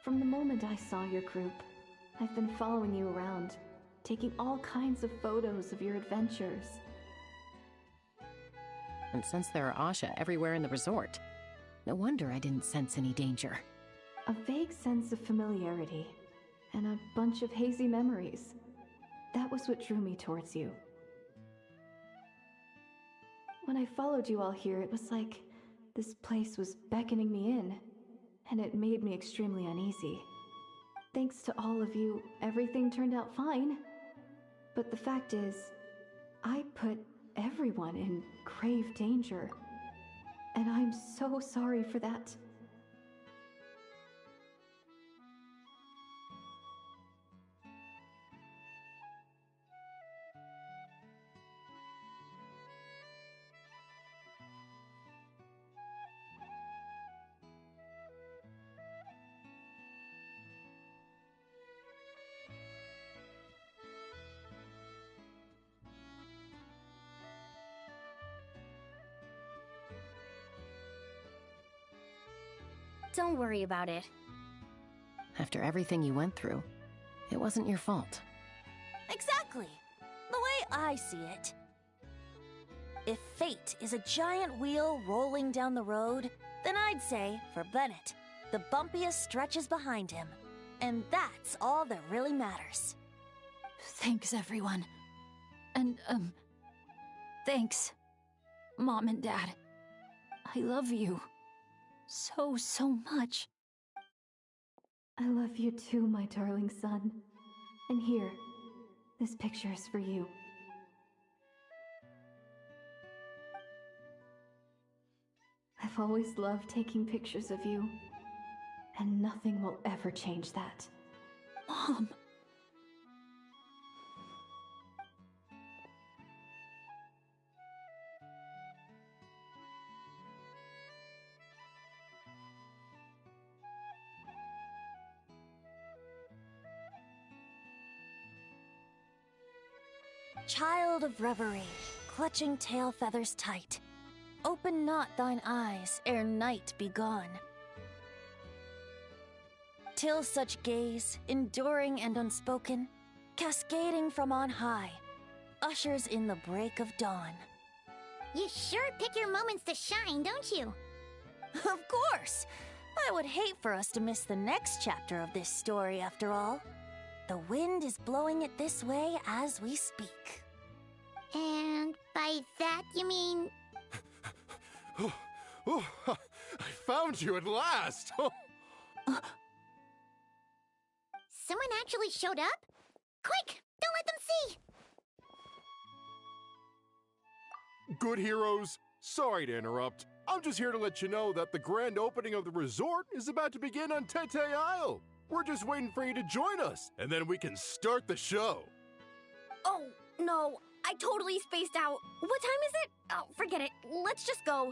From the moment I saw your group, I've been following you around, taking all kinds of photos of your adventures. And since there are Asha everywhere in the resort, no wonder I didn't sense any danger. A vague sense of familiarity, and a bunch of hazy memories. That was what drew me towards you. When I followed you all here, it was like this place was beckoning me in, and it made me extremely uneasy. Thanks to all of you, everything turned out fine. But the fact is, I put everyone in grave danger. And I'm so sorry for that. Don't worry about it. After everything you went through, it wasn't your fault. Exactly. The way I see it. If fate is a giant wheel rolling down the road, then I'd say, for Bennett, the bumpiest stretches behind him. And that's all that really matters. Thanks, everyone. And, thanks, Mom and Dad. I love you. So much. I love you too, my darling son. And here, this picture is for you. I've always loved taking pictures of you, and nothing will ever change that. Mom! Child of reverie, clutching tail feathers tight, open not thine eyes ere night be gone. Till such gaze, enduring and unspoken, cascading from on high, ushers in the break of dawn. You sure pick your moments to shine, don't you? Of course! I would hate for us to miss the next chapter of this story after all. The wind is blowing it this way as we speak. And by that you mean... I found you at last! Someone actually showed up? Quick! Don't let them see! Good heroes, sorry to interrupt. I'm just here to let you know that the grand opening of the resort is about to begin on Tete Isle. We're just waiting for you to join us, and then we can start the show. Oh, no. I totally spaced out. What time is it? Oh, forget it. Let's just go.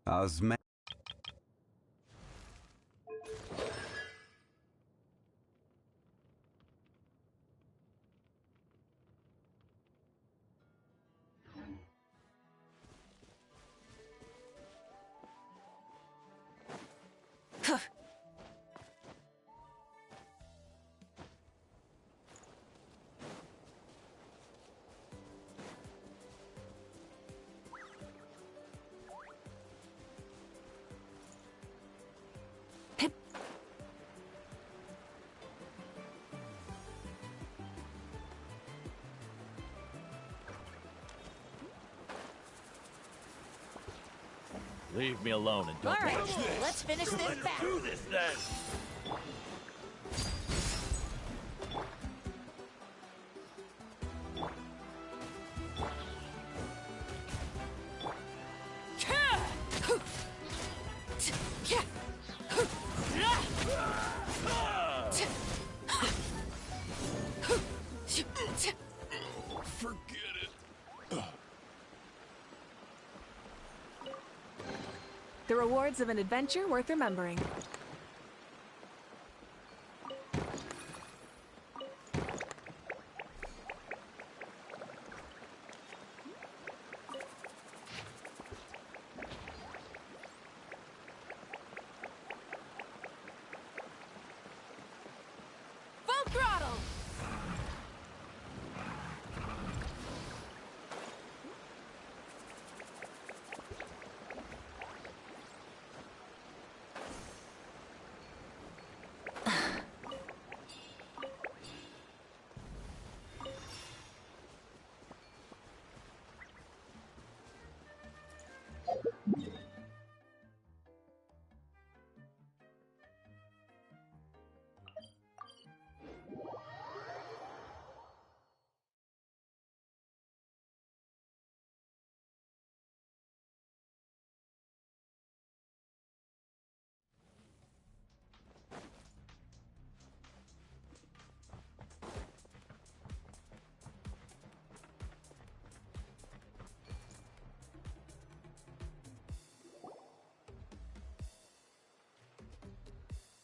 Osma. Leave me alone and don't All right, touch this. let's finish this back. Do this then. The rewards of an adventure worth remembering. Full throttle!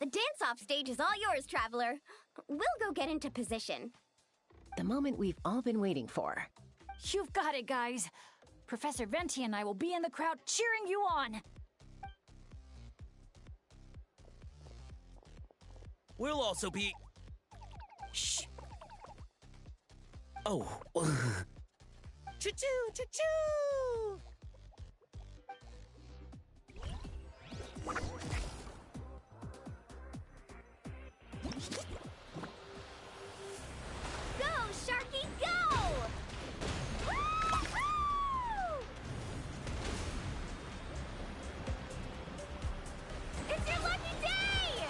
The dance-off stage is all yours, Traveler. We'll go get into position. The moment we've all been waiting for. You've got it, guys. Professor Venti and I will be in the crowd cheering you on. We'll also be... Shh. Oh. Choo-choo, choo-choo! Go, Sharky, go! Woo-hoo! It's your lucky day!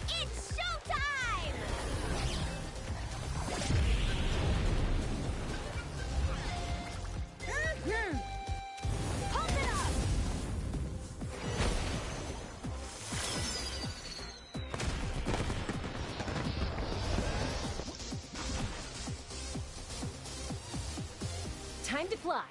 It's showtime! Pump it up! Time to fly.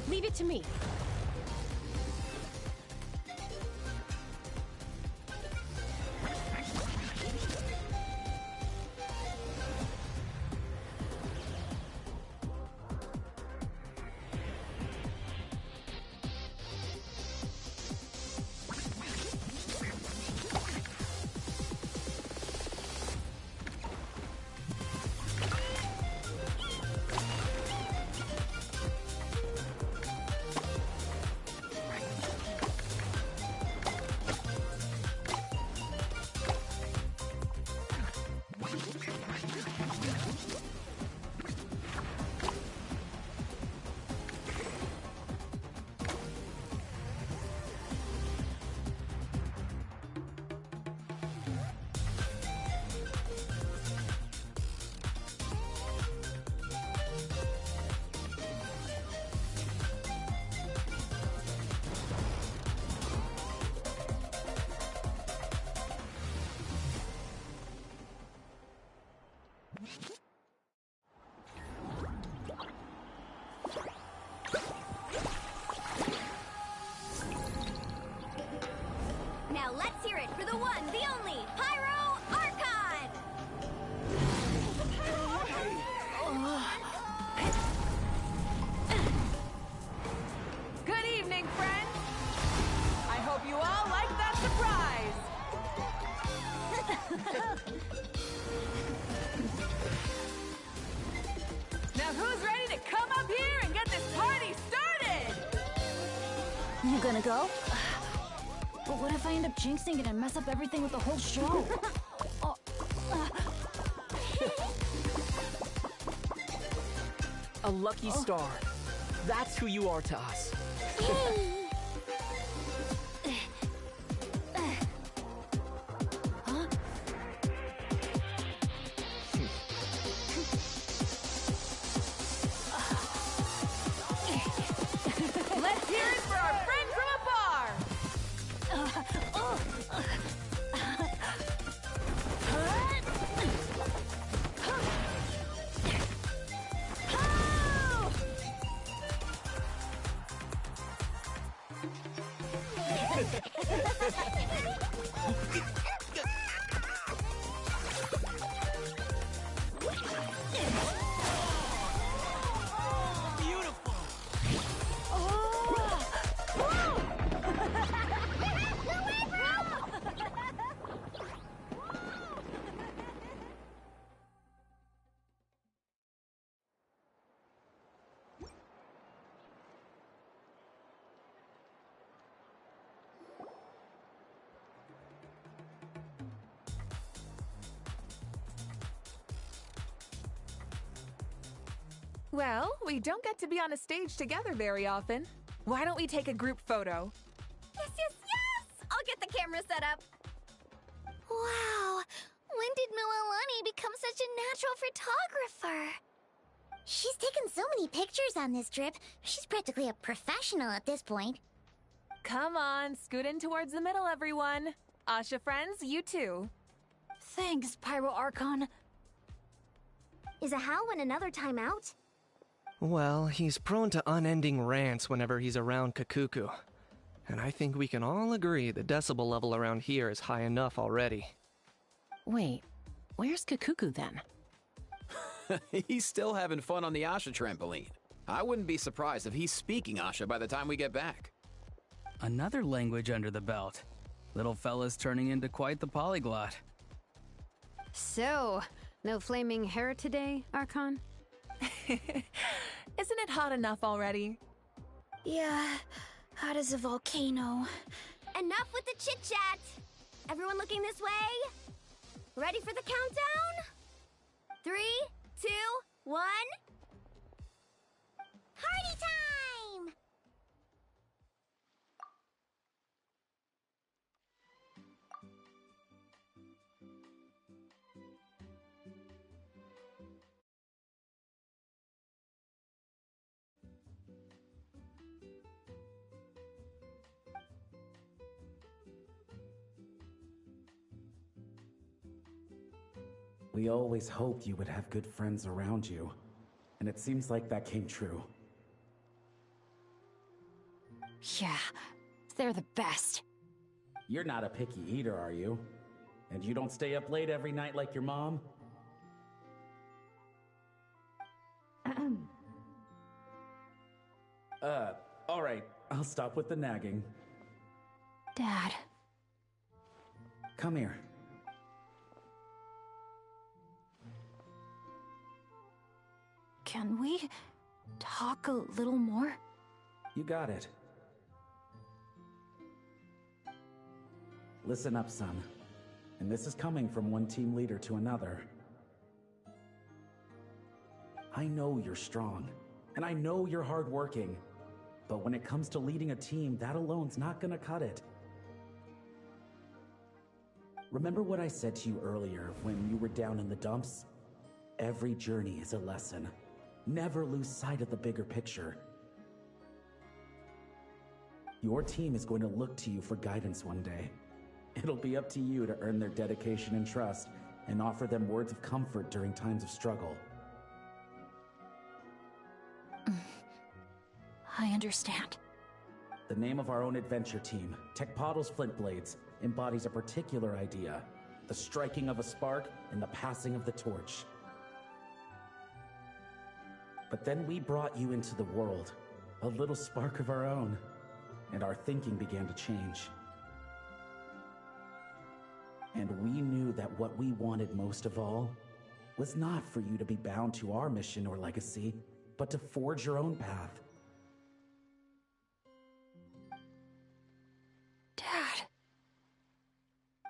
Leave it to me. who's ready to come up here and get this party started? You gonna go? But what if I end up jinxing it and mess up everything with the whole show? A lucky star. That's who you are to us. Let's hear it for our friend from afar! Well, we don't get to be on a stage together very often. Why don't we take a group photo? Yes, yes, yes! I'll get the camera set up. Wow, when did Mililani become such a natural photographer? She's taken so many pictures on this trip. She's practically a professional at this point. Come on, scoot in towards the middle, everyone. Asha friends, you too. Thanks, Pyro Archon. Is a Hal in another timeout? Well, he's prone to unending rants whenever he's around Kakuku. And I think we can all agree the decibel level around here is high enough already. Wait, where's Kakuku then? He's still having fun on the Asha trampoline. I wouldn't be surprised if he's speaking Asha by the time we get back. Another language under the belt. Little fella's turning into quite the polyglot. So, no flaming hair today, Archon? Isn't it hot enough already? Yeah, hot as a volcano. Enough with the chit-chat! Everyone looking this way? Ready for the countdown? 3, 2, 1... Party time! We always hoped you would have good friends around you, and it seems like that came true. Yeah, they're the best. You're not a picky eater, are you? And you don't stay up late every night like your mom? Alright, I'll stop with the nagging. Dad. Come here. Can we talk a little more? You got it. Listen up, son. And this is coming from one team leader to another. I know you're strong, and I know you're hardworking. But when it comes to leading a team, that alone's not gonna cut it. Remember what I said to you earlier when you were down in the dumps? Every journey is a lesson. Never lose sight of the bigger picture. Your team is going to look to you for guidance one day. It'll be up to you to earn their dedication and trust and offer them words of comfort during times of struggle. I understand. The name of our own adventure team, Tecpato's Flint Blades, embodies a particular idea: the striking of a spark and the passing of the torch. But then we brought you into the world, a little spark of our own, and our thinking began to change. And we knew that what we wanted most of all was not for you to be bound to our mission or legacy, but to forge your own path. Dad.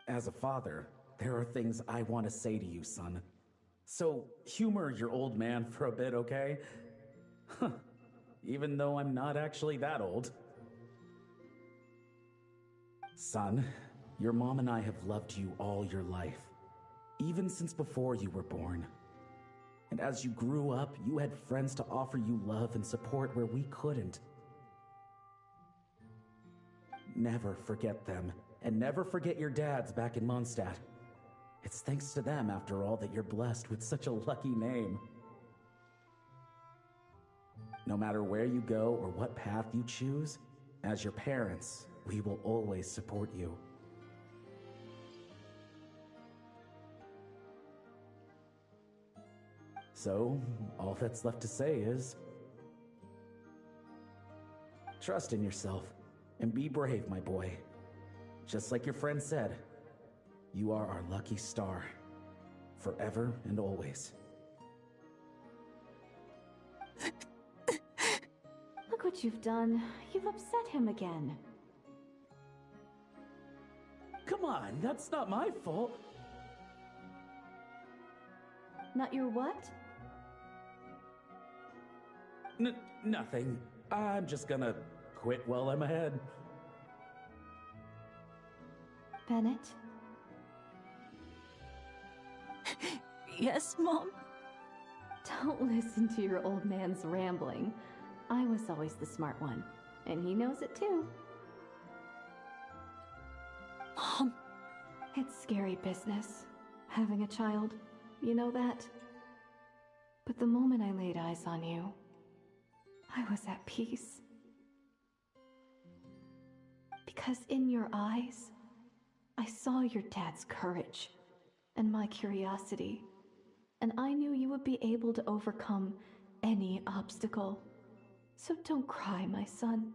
As a father, there are things I want to say to you, son. So humor your old man for a bit, okay? Even though I'm not actually that old. Son, your mom and I have loved you all your life, even since before you were born. And as you grew up, you had friends to offer you love and support where we couldn't. Never forget them, and never forget your dads back in Mondstadt. It's thanks to them, after all, that you're blessed with such a lucky name. No matter where you go or what path you choose, as your parents, we will always support you. So, all that's left to say is, trust in yourself and be brave, my boy. Just like your friend said, you are our lucky star, forever and always. Look what you've done. You've upset him again. Come on, that's not my fault. Not your what? Nothing. I'm just gonna quit while I'm ahead. Bennett? Yes, Mom? Don't listen to your old man's rambling. I was always the smart one, and he knows it too. Mom? It's scary business, having a child. You know that? But the moment I laid eyes on you, I was at peace. Because in your eyes, I saw your dad's courage and my curiosity, and I knew you would be able to overcome any obstacle. So don't cry, my son.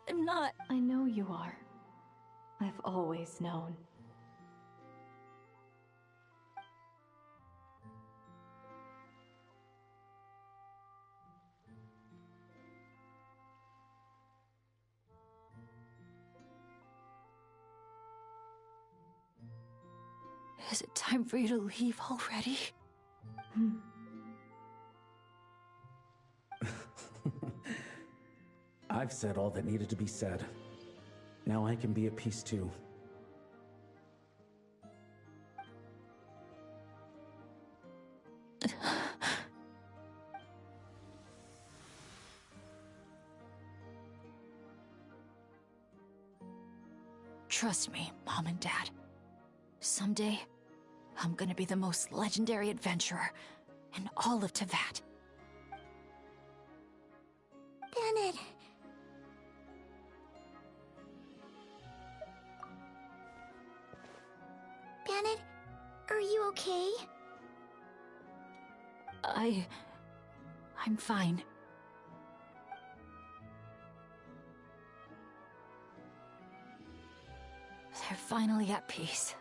I'm not. I know you are. I've always known. Is it time for you to leave already? I've said all that needed to be said. Now I can be at peace too. Trust me, Mom and Dad. Someday, I'm gonna be the most legendary adventurer in all of Teyvat. Bennett. Bennett, are you okay? I'm fine. They're finally at peace.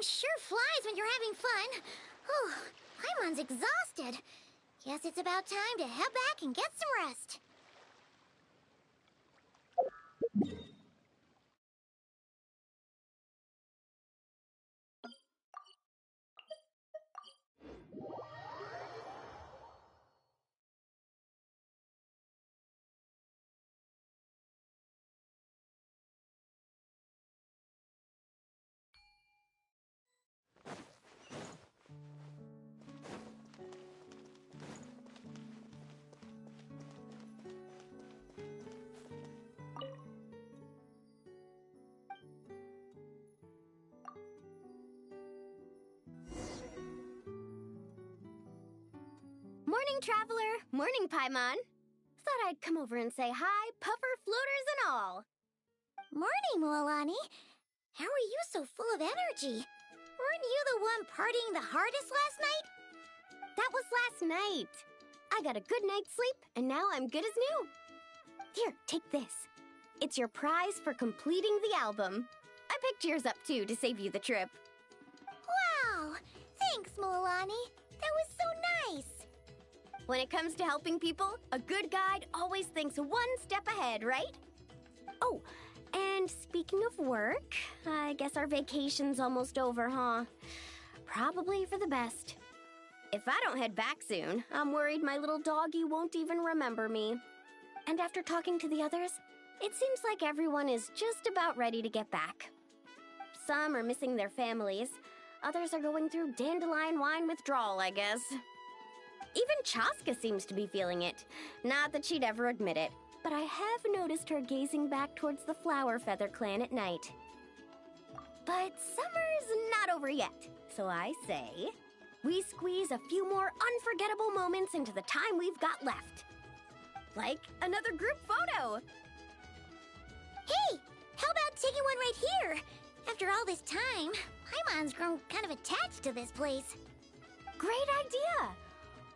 sure flies when you're having fun. Oh, Paimon's exhausted. Guess it's about time to head back and get some rest. Morning, Traveler. Morning, Paimon. Thought I'd come over and say hi, puffer, floaters, and all. Morning, Mualani. How are you so full of energy? Weren't you the one partying the hardest last night? That was last night. I got a good night's sleep, and now I'm good as new. Here, take this. It's your prize for completing the album. I picked yours up, too, to save you the trip. Wow! Thanks, Mualani. That was so nice. When it comes to helping people, a good guide always thinks one step ahead, right? Oh, and speaking of work, I guess our vacation's almost over, huh? Probably for the best. If I don't head back soon, I'm worried my little doggy won't even remember me. And after talking to the others, it seems like everyone is just about ready to get back. Some are missing their families. Others are going through dandelion wine withdrawal, I guess. Even Chaska seems to be feeling it. Not that she'd ever admit it, but I have noticed her gazing back towards the Flower Feather clan at night. But summer's not over yet, so I say, we squeeze a few more unforgettable moments into the time we've got left. Like another group photo. Hey, how about taking one right here? After all this time, Paimon's grown kind of attached to this place. Great idea!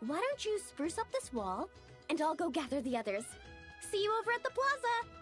Why don't you spruce up this wall, and I'll go gather the others. See you over at the plaza!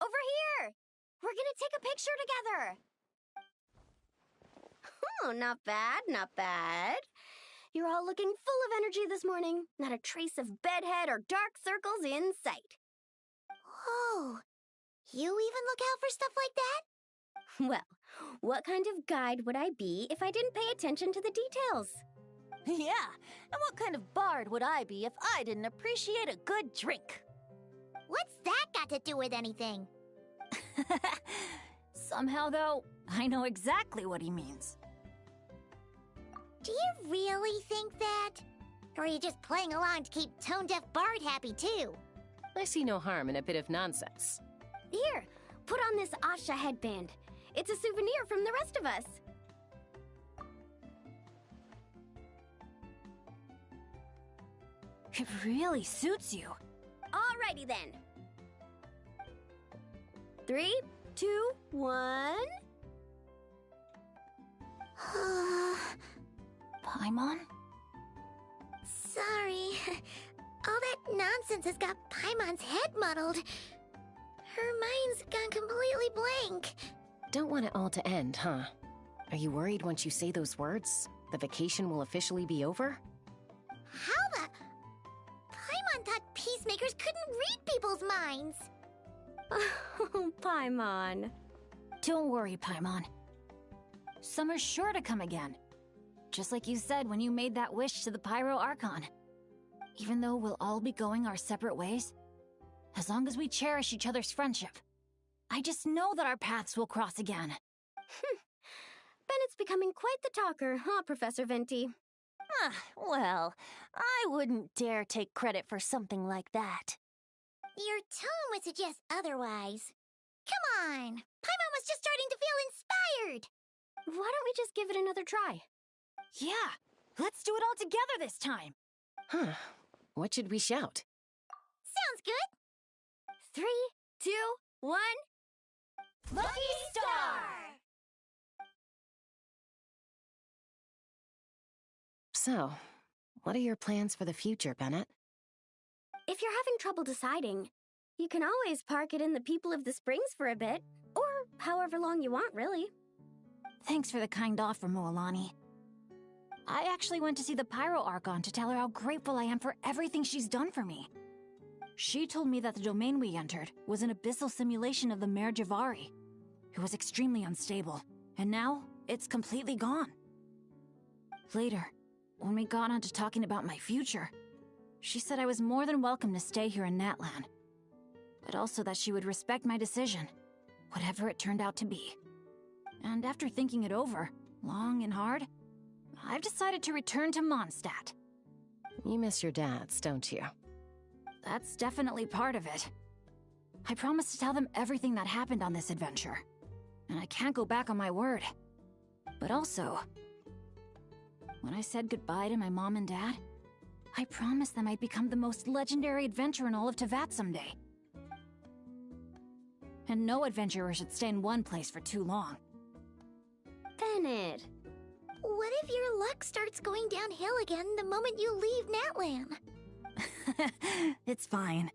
Over here! We're gonna take a picture together! Oh, not bad, not bad. You're all looking full of energy this morning. Not a trace of bedhead or dark circles in sight. Oh, you even look out for stuff like that? Well, what kind of guide would I be if I didn't pay attention to the details? Yeah, and what kind of bard would I be if I didn't appreciate a good drink? What's that got to do with anything? Somehow, though, I know exactly what he means. Do you really think that? Or are you just playing along to keep Tone Deaf Bard happy too? I see no harm in a bit of nonsense. Here, put on this Asha headband. It's a souvenir from the rest of us. It really suits you. Alrighty then. 3, 2, 1. Paimon? Sorry. All that nonsense has got Paimon's head muddled. Her mind's gone completely blank. Don't want it all to end, huh? Are you worried once you say those words, the vacation will officially be over? How the... Paimon thought peacemakers couldn't read people's minds. Oh, Paimon. Don't worry, Paimon. Summer's sure to come again. Just like you said when you made that wish to the Pyro Archon. Even though we'll all be going our separate ways, as long as we cherish each other's friendship, I just know that our paths will cross again. Bennett's becoming quite the talker, huh, Professor Venti? Well, I wouldn't dare take credit for something like that. Your tone would suggest otherwise. Come on! Paimon was just starting to feel inspired! Why don't we just give it another try? Yeah, let's do it all together this time. Huh. What should we shout? Sounds good. 3, 2, 1. Lucky Star! So, what are your plans for the future, Bennett? If you're having trouble deciding, you can always park it in the People of the Springs for a bit, or however long you want, really. Thanks for the kind offer, Moalani. I actually went to see the Pyro Archon to tell her how grateful I am for everything she's done for me. She told me that the domain we entered was an abyssal simulation of the Mare Javari. It was extremely unstable, and now it's completely gone. Later, when we got on to talking about my future, she said I was more than welcome to stay here in Natlan, but also that she would respect my decision, whatever it turned out to be. And after thinking it over, long and hard, I've decided to return to Mondstadt. You miss your dads, don't you? That's definitely part of it. I promised to tell them everything that happened on this adventure, and I can't go back on my word. But also, when I said goodbye to my mom and dad, I promised them I'd become the most legendary adventurer in all of Tevat someday. And no adventurer should stay in one place for too long. Bennett. What if your luck starts going downhill again the moment you leave Natlan? It's fine.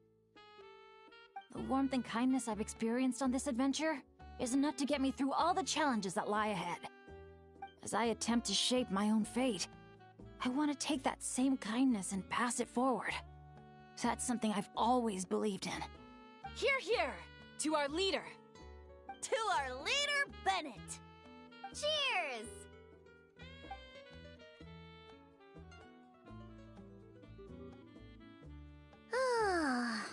The warmth and kindness I've experienced on this adventure is enough to get me through all the challenges that lie ahead. As I attempt to shape my own fate, I want to take that same kindness and pass it forward. That's something I've always believed in. Hear, hear! To our leader! To our leader, Bennett! Cheers! Oh,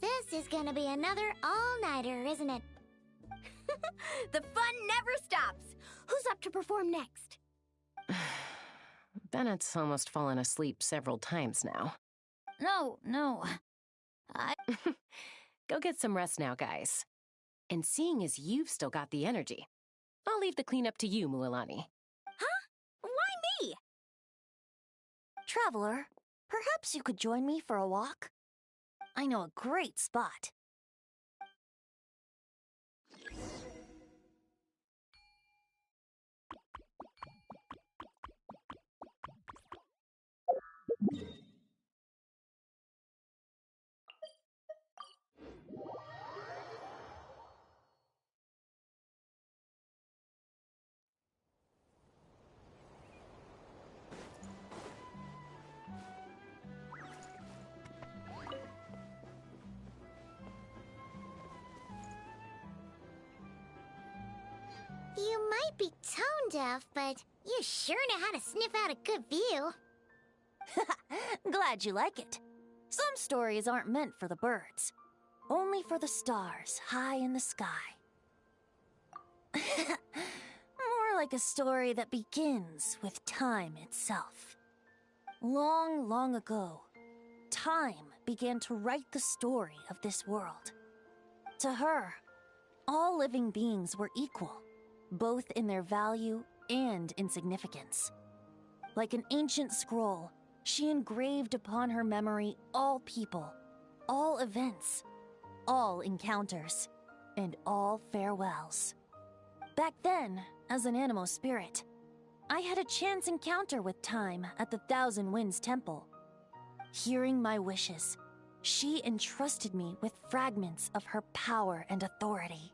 this is gonna be another all-nighter, isn't it? The fun never stops! Who's up to perform next? Bennett's almost fallen asleep several times now. No. Go get some rest now, guys. And seeing as you've still got the energy, I'll leave the cleanup to you, Mualani. Huh? Why me? Traveler, perhaps you could join me for a walk? I know a great spot. might be tone deaf, but you sure know how to sniff out a good view. Glad you like it. Some stories aren't meant for the birds, only for the stars high in the sky. More like a story that begins with time itself. Long, long ago, time began to write the story of this world. To her, all living beings were equal, both in their value and in significance. Like an ancient scroll, she engraved upon her memory all people, all events, all encounters, and all farewells. Back then, as an animal spirit, I had a chance encounter with Time at the Thousand Winds Temple. Hearing my wishes, she entrusted me with fragments of her power and authority.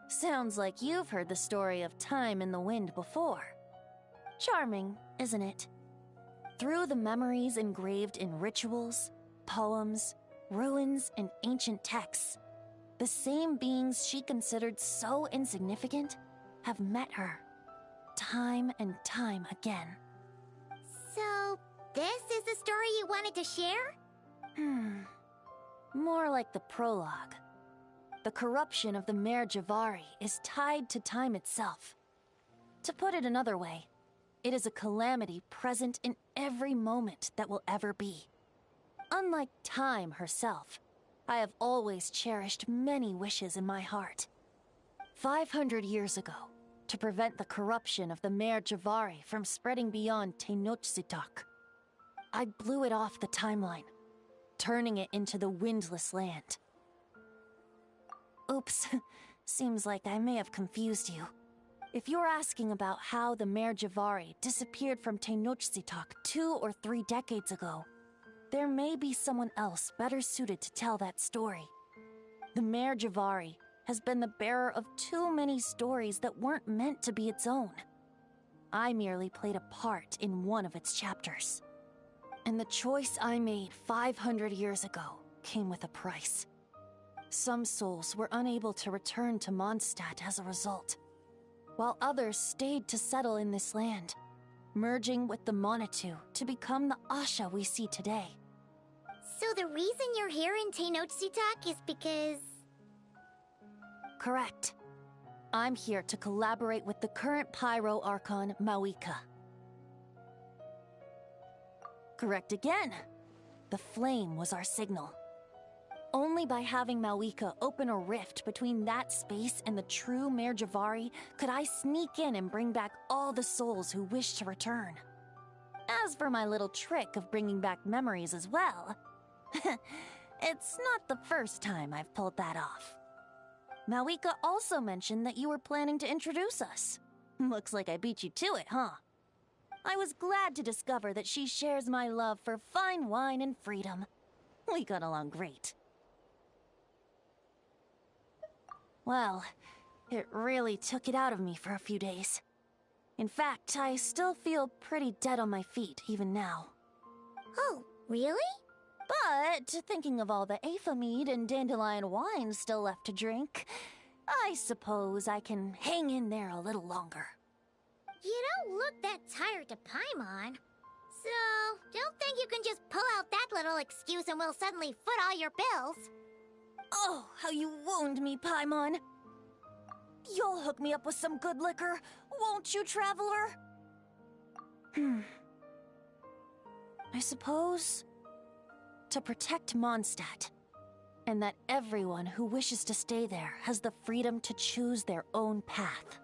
Sounds like you've heard the story of Time and the Wind before. Charming, isn't it? Through the memories engraved in rituals, poems, ruins, and ancient texts, the same beings she considered so insignificant have met her, time and time again. So, this is the story you wanted to share? More like the prologue. The corruption of the Mare Javari is tied to time itself. To put it another way, it is a calamity present in every moment that will ever be. Unlike time herself, I have always cherished many wishes in my heart. 500 years ago, to prevent the corruption of the Mare Javari from spreading beyond Tenochtitlan, I blew it off the timeline, turning it into the Windless Land. Oops, seems like I may have confused you. If you're asking about how the Mare Javari disappeared from Tenochtitlan 2 or 3 decades ago, there may be someone else better suited to tell that story. The Mare Javari has been the bearer of too many stories that weren't meant to be its own. I merely played a part in one of its chapters. And the choice I made 500 years ago came with a price. Some souls were unable to return to Mondstadt as a result, while others stayed to settle in this land, merging with the Monitu to become the Asha we see today. So the reason you're here in Tenochtitlan is because... Correct. I'm here to collaborate with the current Pyro Archon, Mawika. Correct again. The flame was our signal. Only by having Mawika open a rift between that space and the true Mare Javari could I sneak in and bring back all the souls who wish to return. As for my little trick of bringing back memories as well, it's not the first time I've pulled that off. Mawika also mentioned that you were planning to introduce us. Looks like I beat you to it, huh? I was glad to discover that she shares my love for fine wine and freedom. We got along great. Well, it really took it out of me for a few days. In fact, I still feel pretty dead on my feet even now. Oh, really? But thinking of all the Aether mead and dandelion wine still left to drink, I suppose I can hang in there a little longer. You don't look that tired to Paimon. So, don't think you can just pull out that little excuse and we'll suddenly foot all your bills. Oh, how you wound me, Paimon. You'll hook me up with some good liquor, won't you, Traveler? I suppose... to protect Mondstadt, and that everyone who wishes to stay there has the freedom to choose their own path.